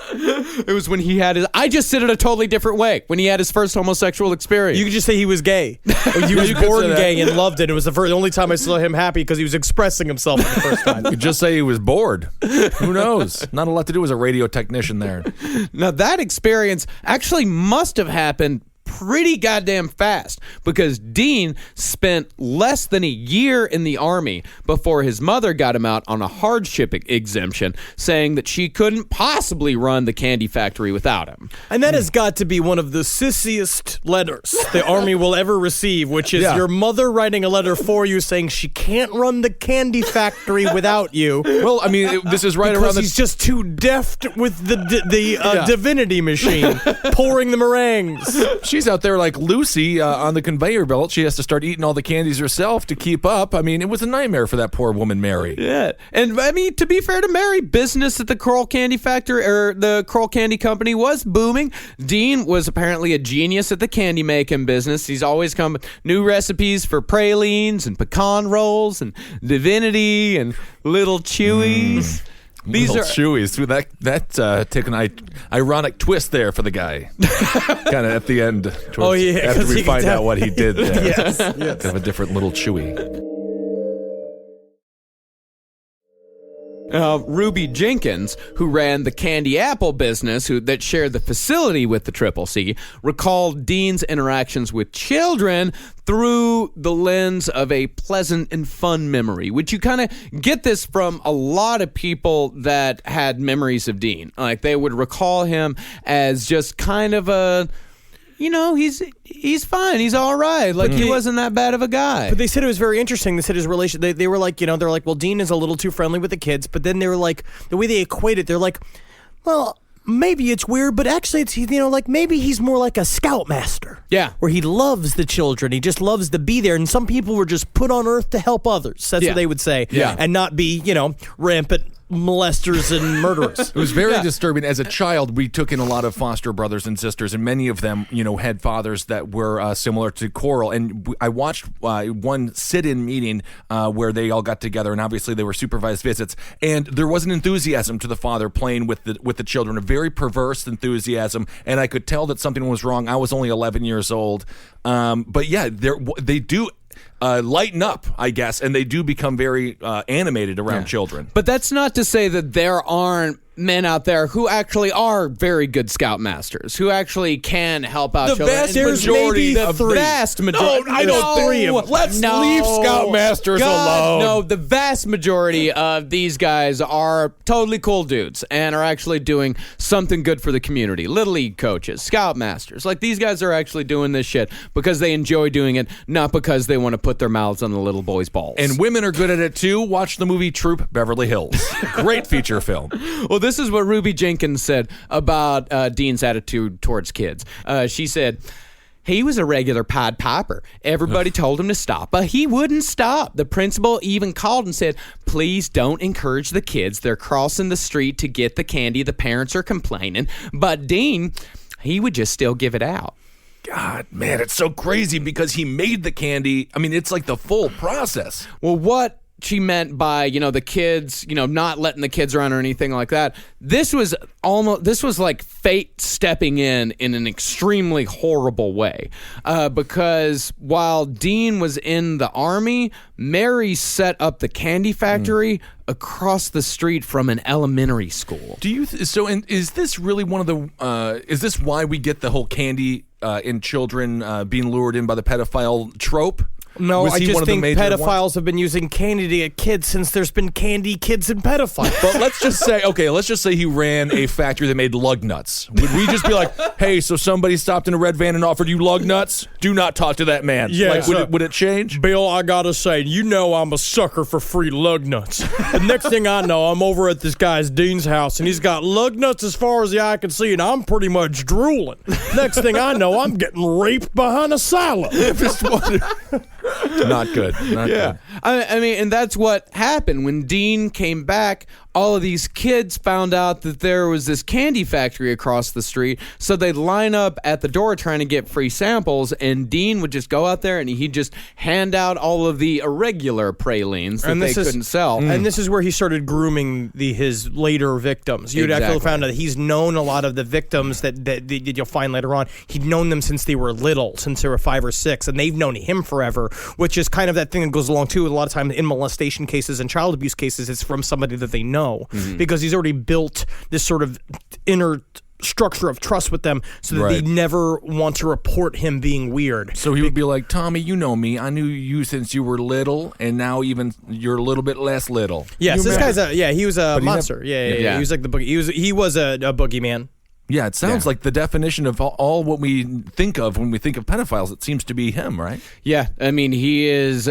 S5: It was when he had I just said it a totally different way. When he had his first homosexual experience.
S4: You could just say he was gay. He was born gay and loved it. It was the only time I saw him happy because he was expressing himself for the first time.
S3: You could just say he was bored. Who knows? Not a lot to do as a radio technician there.
S5: Now, that experience actually must have happened pretty goddamn fast, because Dean spent less than a year in the Army before his mother got him out on a hardship exemption, saying that she couldn't possibly run the candy factory without him.
S4: And that has got to be one of the sissiest letters the Army will ever receive, which is your mother writing a letter for you saying she can't run the candy factory without you.
S3: Well, I mean, this is right around
S4: he's just too deft with the divinity machine, pouring the meringues.
S3: She's out there like Lucy on the conveyor belt. She has to start eating all the candies herself to keep up. I mean, it was a nightmare for that poor woman, Mary.
S5: Yeah. And I mean, to be fair to Mary, business at the Corll Candy Factory, or the Corll Candy Company, was booming. Dean was apparently a genius at the candy making business. He's always come with new recipes for pralines and pecan rolls and divinity and little chewies.
S3: These are chewies. That take an ironic twist there for the guy. Kind of at the end. After we find out what he did there.
S4: Yes.
S3: Kind of a different little chewy.
S5: Ruby Jenkins, who ran the candy apple business, that shared the facility with the Triple C, recalled Dean's interactions with children through the lens of a pleasant and fun memory, which you kind of get this from a lot of people that had memories of Dean. Like, they would recall him as just kind of a he's fine. He's all right. Like, he wasn't that bad of a guy.
S4: But they said it was very interesting. They said his relation, they were like, they're like, well, Dean is a little too friendly with the kids. But then they were like, the way they equate it, they're like, well, maybe it's weird, but actually it's, like maybe he's more like a scoutmaster.
S5: Yeah.
S4: Where he loves the children. He just loves to be there. And some people were just put on earth to help others. That's what they would say.
S5: Yeah.
S4: And not be, rampant molesters and murderers.
S3: It was very disturbing. As a child, we took in a lot of foster brothers and sisters, and many of them, had fathers that were similar to Corll. And I watched one sit-in meeting where they all got together, and obviously they were supervised visits. And there was an enthusiasm to the father playing with the children, a very perverse enthusiasm. And I could tell that something was wrong. I was only 11 years old, but yeah, they do. Lighten up, I guess, and they do become very animated around children.
S5: But that's not to say that there aren't men out there who actually are very good scoutmasters, who actually can help out children.
S3: Vast majority
S5: the
S3: of three.
S5: Vast majority.
S3: No, I don't think. Let's leave scoutmasters alone.
S5: No, the vast majority of these guys are totally cool dudes and are actually doing something good for the community. Little League coaches, scoutmasters. Like, these guys are actually doing this shit because they enjoy doing it, not because they want to put their mouths on the little boys' balls.
S3: And women are good at it too. Watch the movie Troop Beverly Hills. Great feature film.
S5: Well, this is what Ruby Jenkins said about Dean's attitude towards kids. She said, he was a regular Pied Piper. Everybody told him to stop, but he wouldn't stop. The principal even called and said, please don't encourage the kids. They're crossing the street to get the candy. The parents are complaining. But Dean, he would just still give it out.
S3: God, man, it's so crazy because he made the candy. I mean, it's like the full process.
S5: Well, what she meant by, the kids, not letting the kids run or anything like that. This was like fate stepping in an extremely horrible way. Because while Dean was in the army, Mary set up the candy factory across the street from an elementary school.
S3: Do you is this really one of the is this why we get the whole candy in children being lured in by the pedophile trope?
S4: No, I just think pedophiles have been using candy to get kids since there's been candy, kids, and pedophiles.
S3: But let's just say he ran a factory that made lug nuts. Would we just be like, hey, so somebody stopped in a red van and offered you lug nuts? Do not talk to that man.
S4: Yeah,
S3: would it change?
S4: Bill, I gotta say, I'm a sucker for free lug nuts. The next thing I know, I'm over at this guy's Dean's house, and he's got lug nuts as far as the eye can see, and I'm pretty much drooling. Next thing I know, I'm getting raped behind a silo.
S3: Not good. Not good.
S5: I mean, and that's what happened when Dean came back. All of these kids found out that there was this candy factory across the street, so they'd line up at the door trying to get free samples, and Dean would just go out there and he'd just hand out all of the irregular pralines that they couldn't sell.
S4: And this is where he started grooming his later victims. You'd actually found out that he's known a lot of the victims that you'll find later on. He'd known them since they were little, since they were 5 or 6, and they've known him forever, which is kind of that thing that goes along too. A lot of times in molestation cases and child abuse cases, it's from somebody that they know. Because he's already built this sort of inner structure of trust with them so that they never want to report him being weird.
S3: So he would be like, Tommy, you know me. I knew you since you were little, and now even you're a little bit less little.
S4: Yes, this guy's he was a monster. Yeah. He was like the boogie. He was a boogeyman.
S3: Yeah, it sounds like the definition of all what we think of when we think of pedophiles. It seems to be him, right?
S5: Yeah, I mean, he is,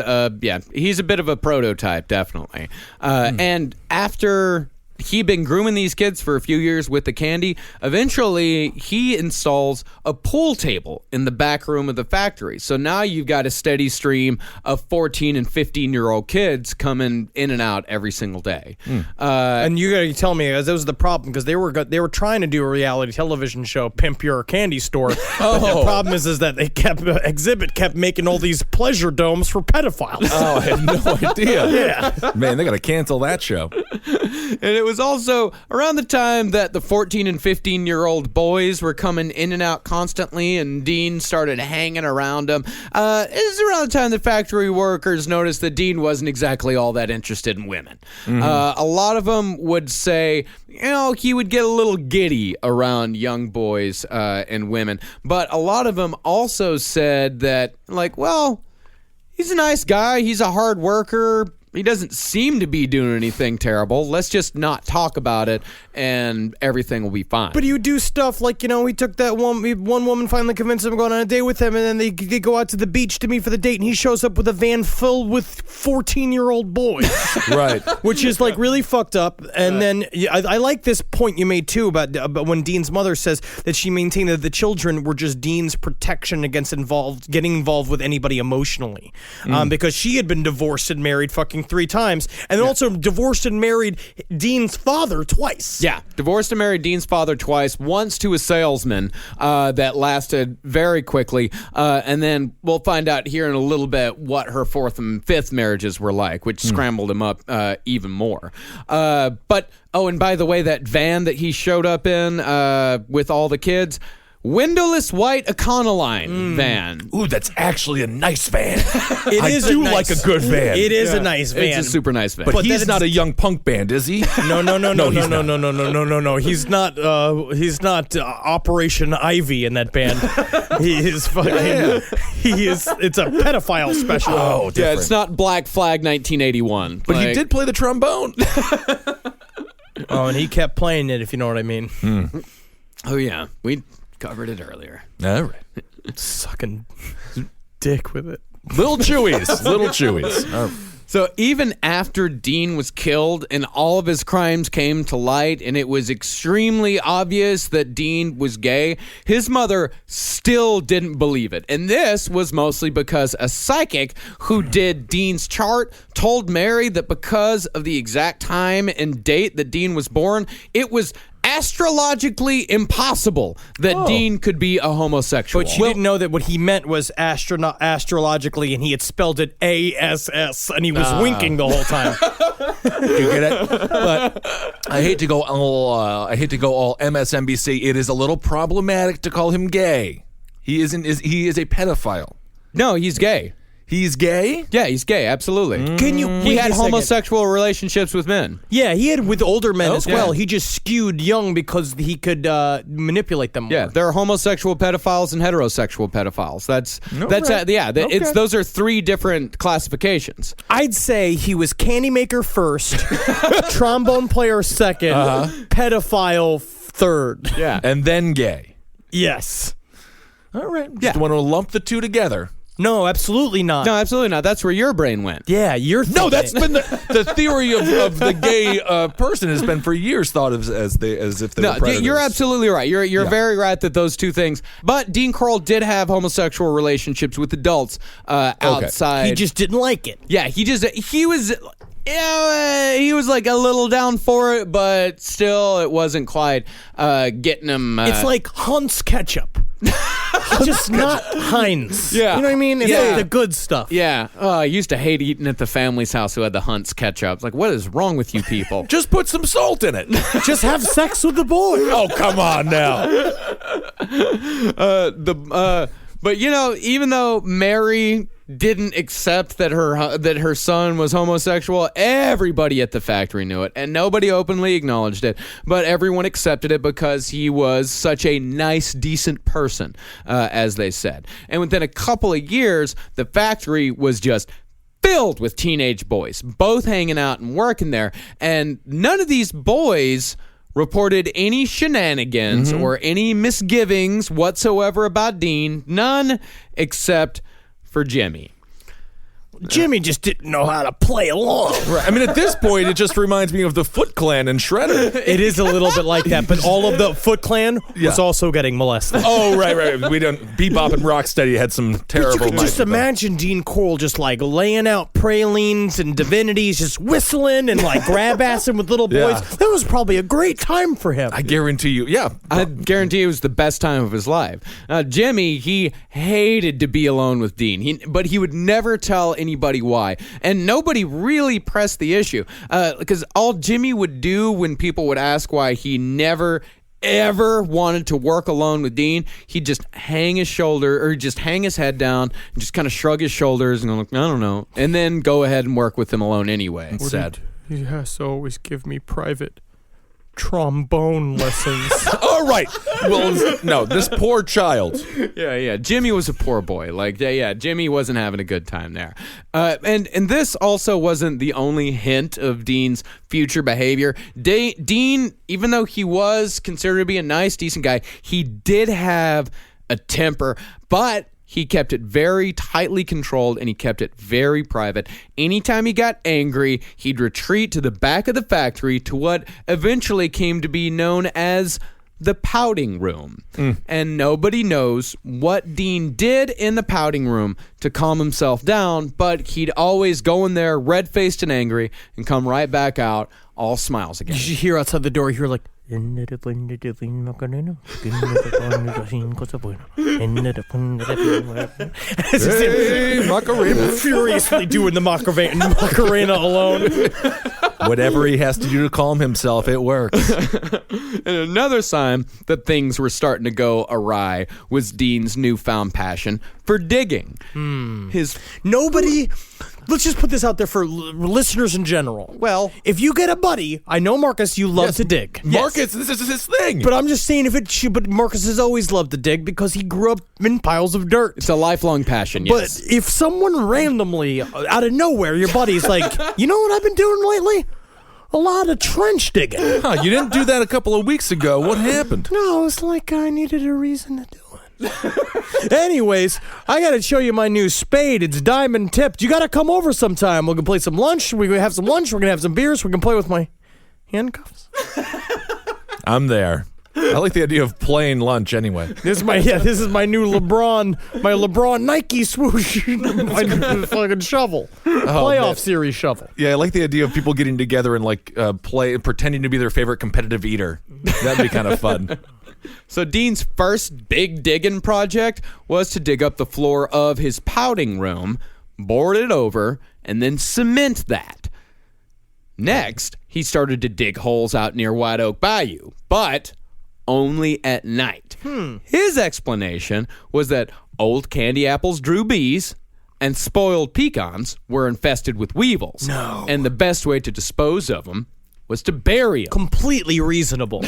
S5: he's a bit of a prototype, definitely. And after he'd been grooming these kids for a few years with the candy, eventually he installs a pool table in the back room of the factory. So now you've got a steady stream of 14 and 15-year-old kids coming in and out every single day.
S4: And you got to tell me, that was the problem, because they were trying to do a reality television show, Pimp Your Candy Store. But the problem is that they kept making all these pleasure domes for pedophiles.
S3: Oh, I had no idea. Yeah. Man, they got to cancel that show.
S5: And it was also around the time that the 14 and 15-year-old boys were coming in and out constantly, and Dean started hanging around them. It was around the time the factory workers noticed that Dean wasn't exactly all that interested in women. A lot of them would say, he would get a little giddy around young boys and women. But a lot of them also said that, he's a nice guy. He's a hard worker. he doesn't seem to be doing anything terrible. Let's just not talk about it, and everything will be fine.
S4: But he would do stuff like, he took that one woman finally convinced him to go on a date with him, and then they go out to the beach to meet for the date, and he shows up with a van filled with 14-year-old boys.
S3: Right.
S4: Which is like really fucked up. And then I like this point you made too about when Dean's mother says that she maintained that the children were just Dean's protection against getting involved with anybody emotionally, because she had been divorced and married fucking 3 times, and then also divorced and married Dean's father twice.
S5: Yeah, divorced and married Dean's father twice, once to a salesman that lasted very quickly, and then we'll find out here in a little bit what her 4th and 5th marriages were like, which scrambled him up even more. But, and by the way, that van that he showed up in with all the kids, windowless white Econoline van.
S3: Ooh, that's actually a nice van.
S4: I
S3: do like a good van.
S4: It is a nice van.
S5: It's a super nice van.
S3: But he's not a young punk band, is he?
S4: No. He's not Operation Ivy in that band. He is fucking. He is. It's a pedophile special.
S3: Oh,
S5: yeah,
S3: different.
S5: it's not Black Flag 1981.
S3: But he did play the trombone.
S4: Oh, and he kept playing it, if you know what I mean.
S5: Oh yeah, we covered it earlier.
S3: All right.
S4: Sucking dick with it.
S3: Little Chewies.
S5: So even after Dean was killed and all of his crimes came to light and it was extremely obvious that Dean was gay, his mother still didn't believe it. And this was mostly because a psychic who did Dean's chart told Mary that because of the exact time and date that Dean was born, it was astrologically impossible that Dean could be a homosexual.
S4: But she didn't know that what he meant was astrologically, and he had spelled it ASS, and he was winking the whole time.
S3: You get it? But I hate to go all MSNBC. It is a little problematic to call him gay. He is a pedophile.
S5: No, he's gay.
S3: He's gay?
S5: Yeah, he's gay, absolutely.
S4: Can you?
S5: He had homosexual relationships with men.
S4: Yeah, he had with older men as well. He just skewed young because he could manipulate them more.
S5: Yeah, there are homosexual pedophiles and heterosexual pedophiles. Those are 3 different classifications.
S4: I'd say he was candy maker first, trombone player second, pedophile third.
S5: Yeah.
S3: And then gay.
S4: Yes.
S3: All right. Just want to lump the 2 together.
S4: No, absolutely not.
S5: No, absolutely not. That's where your brain went.
S4: Yeah, you're thinking.
S3: No, that's been the theory of the gay person has been for years thought of as if they were predators.
S5: You're absolutely right. You're very right that those 2 things. But Dean Corll did have homosexual relationships with adults outside.
S4: He just didn't like it.
S5: Yeah, he was like a little down for it, but still it wasn't quite getting him.
S4: It's like Hunt's ketchup. Just not Heinz.
S5: Yeah.
S4: You know what I mean? It's
S5: Yeah.
S4: like the good stuff.
S5: Yeah. I used to hate eating at the family's house who had the Hunt's ketchup. It's like, what is wrong with you people?
S3: Just put some salt in it.
S4: Just have sex with the boy.
S3: Oh, come on now.
S5: But even though Mary didn't accept that her son was homosexual, everybody at the factory knew it, and nobody openly acknowledged it. But everyone accepted it because he was such a nice, decent person, as they said. And within a couple of years, the factory was just filled with teenage boys, both hanging out and working there. And none of these boys reported any shenanigans or any misgivings whatsoever about Dean. None except for Jimmy.
S4: Jimmy just didn't know how to play along.
S3: Right. I mean, at this point, it just reminds me of the Foot Clan and Shredder.
S4: It is a little bit like that, but all of the Foot Clan was also getting molested.
S3: Oh, right. We don't. Bebop and Rocksteady had some terrible.
S4: But you could just imagine Dean Corll just like laying out pralines and divinities, just whistling and like grab assing with little boys.
S3: Yeah.
S4: That was probably a great time for him.
S3: I guarantee you. Yeah,
S5: I guarantee it was the best time of his life. Jimmy, he hated to be alone with Dean, but he would never tell anybody why. And nobody really pressed the issue because all Jimmy would do when people would ask why he never ever wanted to work alone with Dean, he'd just hang his shoulder or just hang his head down and just kind of shrug his shoulders and go like, I don't know, and then go ahead and work with him alone anyway.
S3: Sad.
S4: He has to always give me private trombone lessons.
S3: All right. Well, no, this poor child.
S5: Yeah. Jimmy was a poor boy. Jimmy wasn't having a good time there. And this also wasn't the only hint of Dean's future behavior. Dean, even though he was considered to be a nice, decent guy, he did have a temper, but he kept it very tightly controlled and he kept it very private. Anytime he got angry, he'd retreat to the back of the factory to what eventually came to be known as the Pouting Room. And nobody knows what Dean did in the Pouting Room to calm himself down, but he'd always go in there red-faced and angry and come right back out all smiles again.
S4: You hear outside the door, you hear like,
S3: Hey, Macarena.
S4: furiously doing the Macarena alone.
S3: Whatever he has to do to calm himself, it works.
S5: And another sign that things were starting to go awry was Dean's newfound passion for digging.
S4: Let's just put this out there for listeners in general. Well, if you get a buddy, I know Marcus, you love to dig.
S3: Marcus, this is his thing.
S4: But I'm just saying, but Marcus has always loved to dig because he grew up in piles of dirt.
S5: It's a lifelong passion, yes.
S4: But if someone randomly, out of nowhere, your buddy's like, you know what I've been doing lately? A lot of trench digging.
S3: Huh, you didn't do that a couple of weeks ago. What happened?
S4: No, it's like I needed a reason to do it. Anyways, I gotta show you my new spade. It's diamond tipped. You gotta come over sometime. We're gonna play some lunch. We're gonna have some lunch. We're gonna have some beers. We're gonna play with my handcuffs.
S3: I'm there. I like the idea of playing lunch anyway.
S4: This is my new LeBron Nike swoosh, my fucking shovel, playoff series shovel.
S3: Yeah, I like the idea of people getting together and pretending to be their favorite competitive eater. That'd be kind of fun.
S5: So Dean's first big digging project was to dig up the floor of his Pouting Room, board it over, and then cement that. Next, he started to dig holes out near White Oak Bayou, but only at night. His explanation was that old candy apples drew bees and spoiled pecans were infested with weevils. No. And the best way to dispose of them was to bury them.
S4: Completely reasonable.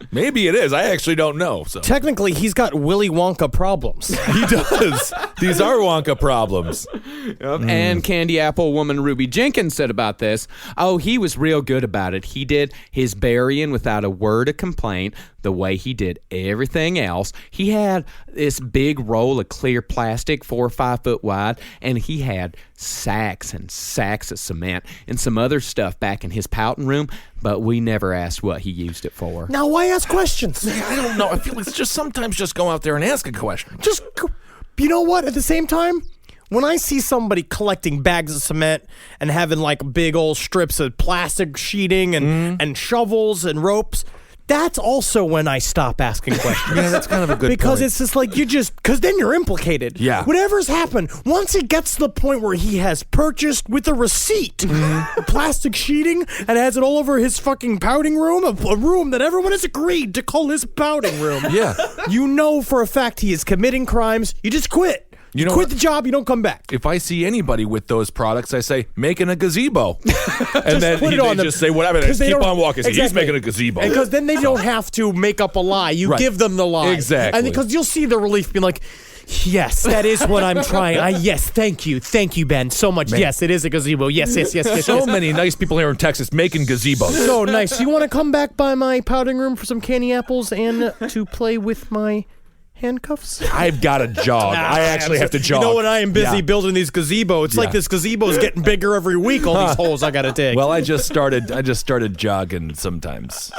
S3: Maybe it is. I actually don't know. So.
S4: Technically, he's got Willy Wonka problems.
S3: He does. These are Wonka problems.
S5: And Candy Apple woman Ruby Jenkins said about this, he was real good about it. He did his burying without a word of complaint, the way he did everything else. He had this big roll of clear plastic, 4 or 5 foot wide, and he had sacks and sacks of cement and some other stuff back in his Pouting Room, but we never asked what he used it for.
S4: Now, why ask questions?
S3: I don't know. I feel it's just sometimes just go out there and ask a question.
S4: You know what? At the same time, when I see somebody collecting bags of cement and having like big old strips of plastic sheeting and shovels and ropes, that's also when I stop asking questions.
S3: Yeah, that's kind of a good
S4: because
S3: point.
S4: it's just like because then you're implicated.
S3: Yeah.
S4: Whatever's happened, once it gets to the point where he has purchased with a receipt plastic sheeting and has it all over his fucking Pouting Room, a room that everyone has agreed to call his Pouting Room.
S3: Yeah.
S4: You know for a fact he is committing crimes. You just quit. You know quit the job, you don't come back.
S3: If I see anybody with those products, I say, making a gazebo. And then
S4: put it on them.
S3: just say, whatever, keep on walking. Exactly. He's making a gazebo.
S4: Because then they don't have to make up a lie. You give them the lie.
S3: Exactly.
S4: And because you'll see the relief being like, yes, that is what I'm trying. Yes, thank you, Ben, so much. Man. Yes, it is a gazebo. Yes.
S3: So many nice people here in Texas making gazebos.
S4: So nice. You want to come back by my Pouting Room for some candy apples and to play with my handcuffs?
S3: I've got to jog. I actually have to jog.
S4: You know, when I am busy building these gazebo, it's like this gazebo is getting bigger every week. All these holes I got to dig.
S3: Well, I just started jogging sometimes.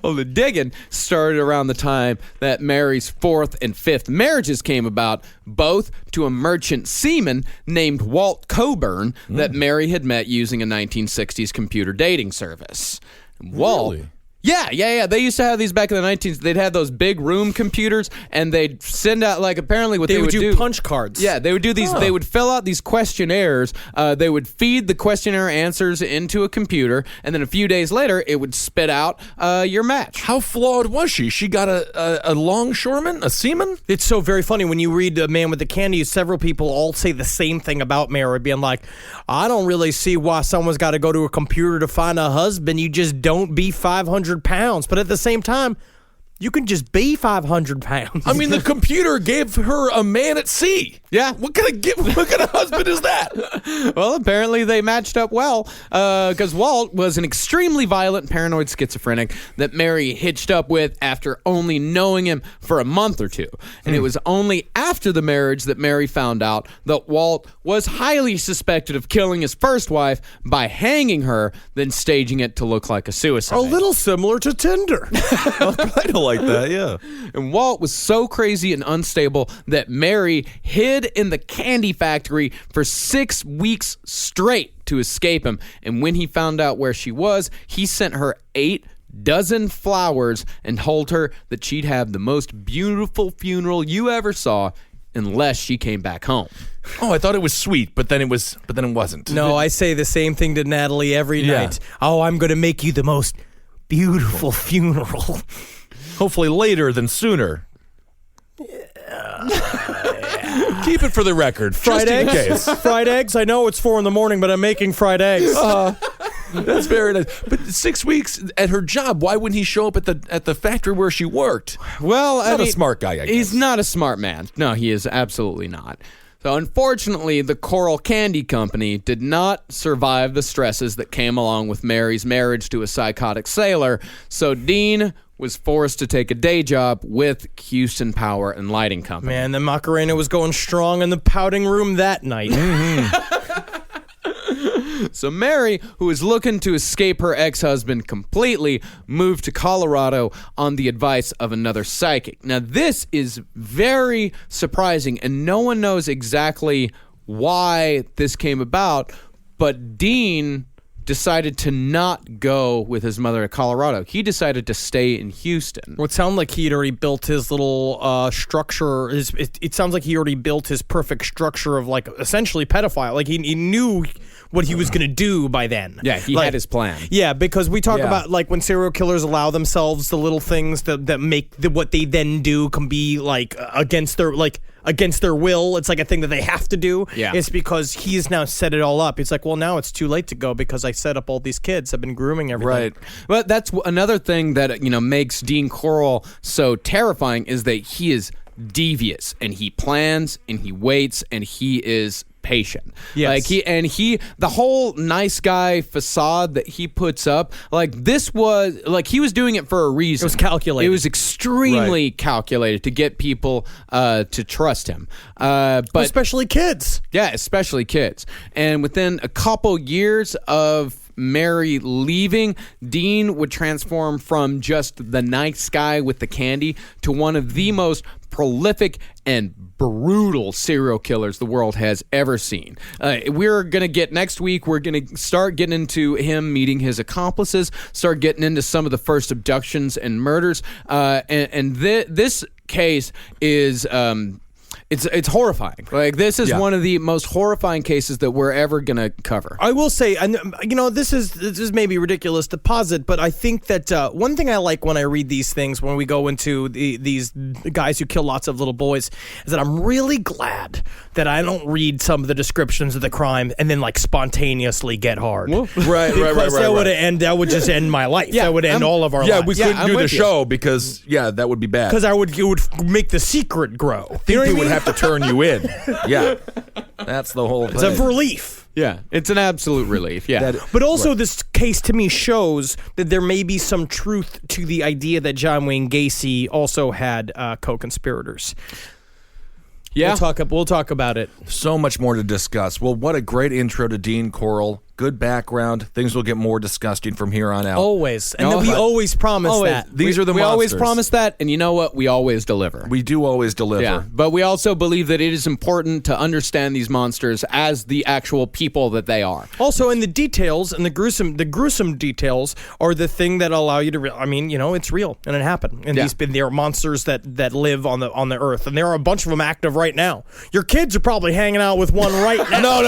S5: Well, the digging started around the time that Mary's 4th and 5th marriages came about, both to a merchant seaman named Walt Coburn that Mary had met using a 1960s computer dating service. Walt,
S3: really?
S5: Yeah. They used to have these back in the 19s. They'd have those big room computers, and they'd send out, like, apparently what they would do
S4: punch cards.
S5: Yeah, they would do these. They would fill out these questionnaires. They would feed the questionnaire answers into a computer, and then a few days later, it would spit out your match.
S3: How flawed was she? She got a longshoreman, a seaman?
S4: It's so very funny when you read A Man with the Candy, several people all say the same thing about Mary, being like, I don't really see why someone's got to go to a computer to find a husband. You just don't be 500 pounds. But at the same time, you can just be 500 pounds.
S3: I mean, the computer gave her a man at sea.
S5: Yeah.
S3: What kind of husband is that?
S5: Well, apparently they matched up well because Walt was an extremely violent, paranoid schizophrenic that Mary hitched up with after only knowing him for a month or two. And it was only after the marriage that Mary found out that Walt was highly suspected of killing his first wife by hanging her, then staging it to look like a suicide.
S4: A little similar to Tinder.
S3: Kind of like that, yeah.
S5: And Walt was so crazy and unstable that Mary hid in the candy factory for 6 weeks straight to escape him. And when he found out where she was, he sent her 8 dozen flowers and told her that she'd have the most beautiful funeral you ever saw unless she came back home.
S3: Oh, I thought it was sweet, but then it wasn't.
S4: No, I say the same thing to Natalie every night. Oh, I'm going to make you the most beautiful funeral.
S3: Hopefully later than sooner. Keep it for the record.
S4: Fried
S3: just in
S4: eggs?
S3: case.
S4: Fried eggs? I know it's 4 a.m, but I'm making fried eggs.
S3: That's very nice. But 6 weeks at her job, why wouldn't he show up at the factory where she worked?
S5: Well,
S3: Not a smart guy, I guess.
S5: He's not a smart man. No, he is absolutely not. So unfortunately, the Corll Candy Company did not survive the stresses that came along with Mary's marriage to a psychotic sailor, so Dean was forced to take a day job with Houston Power and Lighting Company.
S4: Man, the Macarena was going strong in the Pouting room that night.
S5: So Mary, who was looking to escape her ex-husband completely, moved to Colorado on the advice of another psychic. Now, this is very surprising, and no one knows exactly why this came about, but Dean decided to not go with his mother to Colorado. He decided to stay in Houston.
S4: Well, it sounded like he'd already built his little structure. It sounds like he already built his perfect structure of, like, essentially pedophile. Like, he knew what he was going to do by then.
S5: Yeah, he had his plan.
S4: Yeah, because we talk about, like, when serial killers allow themselves the little things that make what they then do can be, like, against their will. It's like a thing that they have to do.
S5: Yeah.
S4: It's because he's now set it all up. It's like, well, now it's too late to go because I set up all these kids. I've been grooming everything.
S5: Right. But that's another thing that, makes Dean Corll so terrifying is that he is devious and he plans and he waits and he is patient.
S4: Yes.
S5: The whole nice guy facade that he puts up, this was he was doing it for a reason.
S4: It was calculated.
S5: It was extremely calculated to get people to trust him. But
S4: especially kids.
S5: Yeah, especially kids. And within a couple years of Mary leaving, Dean would transform from just the nice guy with the candy to one of the most prolific and brutal serial killers the world has ever seen. We're going to get next week, we're going to start getting into him meeting his accomplices, start getting into some of the first abductions and murders. This case is... It's horrifying. This is one of the most horrifying cases that we're ever going to cover.
S4: I will say, and this is maybe ridiculous to posit, but I think that one thing I like when I read these things, when we go into these guys who kill lots of little boys, is that I'm really glad that I don't read some of the descriptions of the crime and then spontaneously get hard.
S3: Right.
S4: That would just end my life. That would end all of our lives.
S3: Yeah, we couldn't do the show because that would be bad.
S4: Because it would make the secret grow.
S3: You know what I mean? Would have to turn you in. Yeah. That's the whole thing.
S4: It's a relief.
S5: Yeah, it's an absolute relief. Yeah.
S4: But also this case to me shows that there may be some truth to the idea that John Wayne Gacy also had co-conspirators.
S5: Yeah.
S4: We'll talk about it.
S3: So much more to discuss. Well, what a great intro to Dean Corll. good background. Things will get more disgusting from here on out.
S4: Always. And then we always promise that.
S3: These are the
S5: we
S3: monsters.
S5: always promise that, and you know what? We always deliver.
S3: We do always deliver.
S5: Yeah, but we also believe that it is important to understand these monsters as the actual people that they are.
S4: Also, in the details and the gruesome details are the thing that allow you to. It's real and it happened. And there are monsters that live on the earth, and there are a bunch of them active right now. Your kids are probably hanging out with one right now.
S3: No.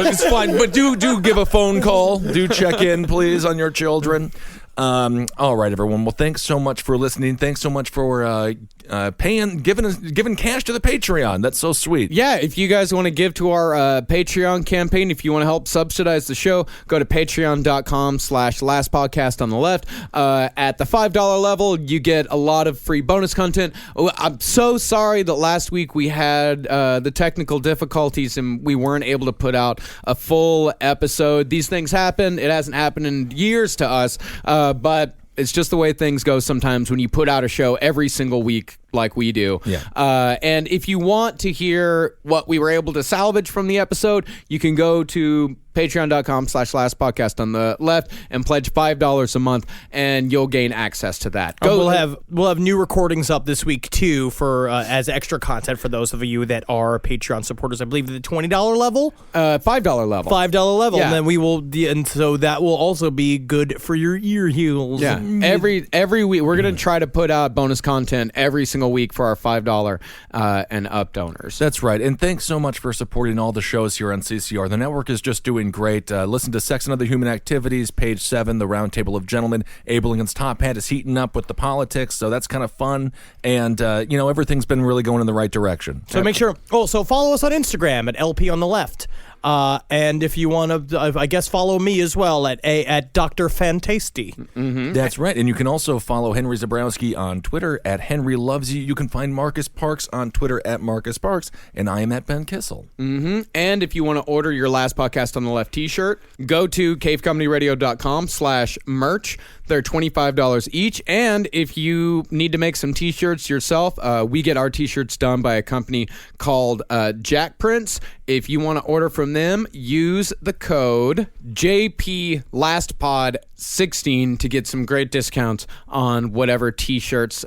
S3: It's fine. But do give a phone call. Do check in, please, on your children. All right, everyone. Well, thanks so much for listening. Thanks so much for giving cash to the Patreon. That's so sweet.
S5: Yeah, if you guys want to give to our Patreon campaign, if you want to help subsidize the show, go to patreon.com/lastpodcast on the left. At the $5 level, you get a lot of free bonus content. I'm so sorry that last week we had the technical difficulties and we weren't able to put out a full episode. These things happen. It hasn't happened in years to us, but it's just the way things go sometimes when you put out a show every single week like we do.
S3: Yeah.
S5: And if you want to hear what we were able to salvage from the episode, you can go to patreon.com/lastpodcast on the left and pledge $5 a month, and you'll gain access to that.
S4: We'll have new recordings up this week too for as extra content for those of you that are Patreon supporters. I believe at the $20 level,
S5: $5 level,
S4: $5
S5: Yeah.
S4: and then we will, and so that will also be good for your ear heels.
S5: Yeah, every week we're gonna try to put out bonus content every single week for our $5 and up donors.
S3: That's right. And thanks so much for supporting all the shows here on CCR. The network is just doing great. Listen to Sex and Other Human Activities, page 7, the Round Table of Gentlemen. Abe Lincoln's Top Hat is heating up with the politics, so that's kind of fun. And, everything's been really going in the right direction.
S4: So make sure, so follow us on Instagram at LP on the left. And if you want to, I guess, follow me as well at Dr. Fantasty.
S3: Mm-hmm. That's right. And you can also follow Henry Zabrowski on Twitter at Henry Loves You. You can find Marcus Parks on Twitter at Marcus Parks. And I am at Ben Kissel.
S5: Mm-hmm. And if you want to order your Last Podcast on the Left t-shirt, go to cavecomedyradio.com/merch. They're $25 each. And if you need to make some t-shirts yourself, we get our t-shirts done by a company called Jack Prints. If you want to order from them, use the code JPLastPod16 to get some great discounts on whatever t-shirts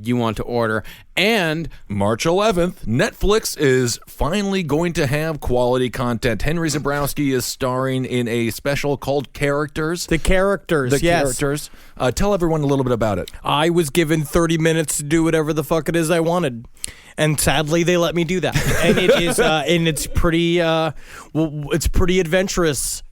S5: you want to order. And
S3: March 11th, Netflix is finally going to have quality content. Henry Zabrowski is starring in a special called Characters.
S4: The Characters, yes.
S3: Characters. Tell everyone a little bit about it.
S4: I was given 30 minutes to do whatever the fuck it is I wanted. And sadly, they let me do that. And it is, and it's pretty, it's pretty adventurous.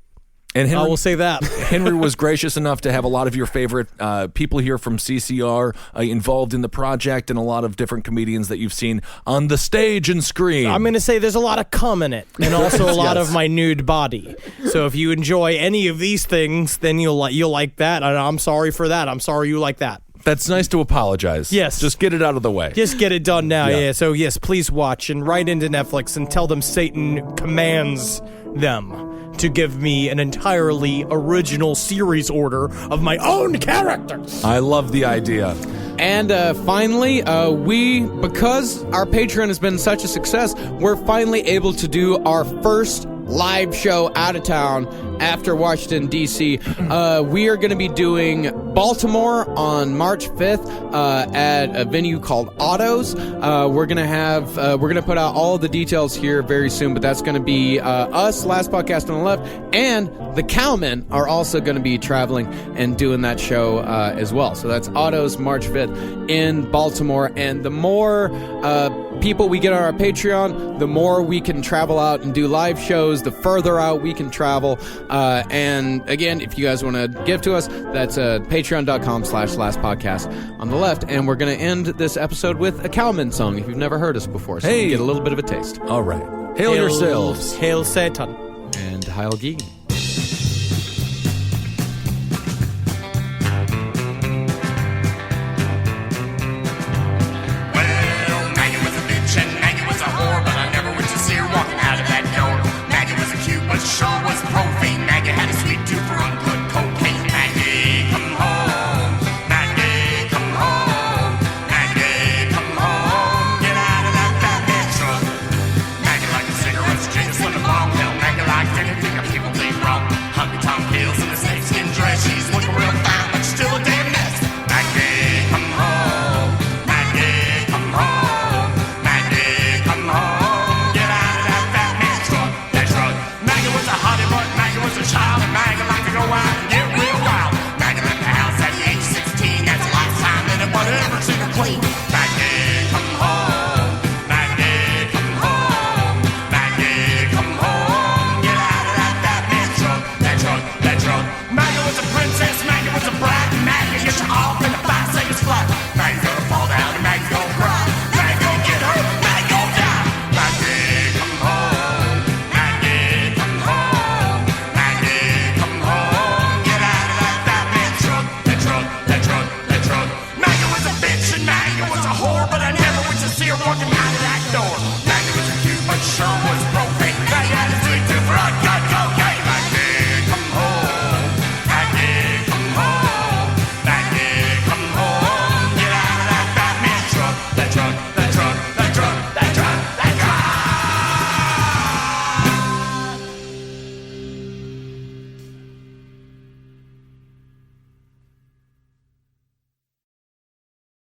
S3: And Henry,
S4: I will say that.
S3: Henry was gracious enough to have a lot of your favorite people here from CCR involved in the project, and a lot of different comedians that you've seen on the stage and screen.
S4: I'm going to say there's a lot of cum in it, and also a lot of my nude body. So if you enjoy any of these things, then you'll like that. And I'm sorry for that. I'm sorry you like that.
S3: That's nice to apologize.
S4: Yes.
S3: Just get it out of the way.
S4: Just get it done now. Yeah. So yes, please watch and write into Netflix and tell them Satan commands them to give me an entirely original series order of my own characters.
S3: I love the idea.
S5: And finally, because our Patreon has been such a success, we're finally able to do our first live show out of town after Washington, D.C. We are going to be doing Baltimore on March 5th at a venue called Otto's. We're going to put out all the details here very soon, but that's going to be us, Last Podcast on the Left, and the Cowmen are also going to be traveling and doing that show as well. So that's Otto's March 5th in Baltimore. And the more people we get on our Patreon, the more we can travel out and do live shows, the further out we can travel. And again, if you guys want to give to us, that's patreon.com/lastpodcast on the left. And we're going to end this episode with a Cowman song if you've never heard us before. So you get a little bit of a taste.
S3: All right. Hail yourselves.
S4: Hail Satan.
S5: And Heil Gegen.
S2: Sure was profane. Maggie had a sweet tooth for uncut cocaine. Maggie, come home. Maggie, come home. Maggie, come home. Get out of that fat man truck. Maggie liked the cigarettes, Jesus, let them long hell. Maggie liked anything that people think she's one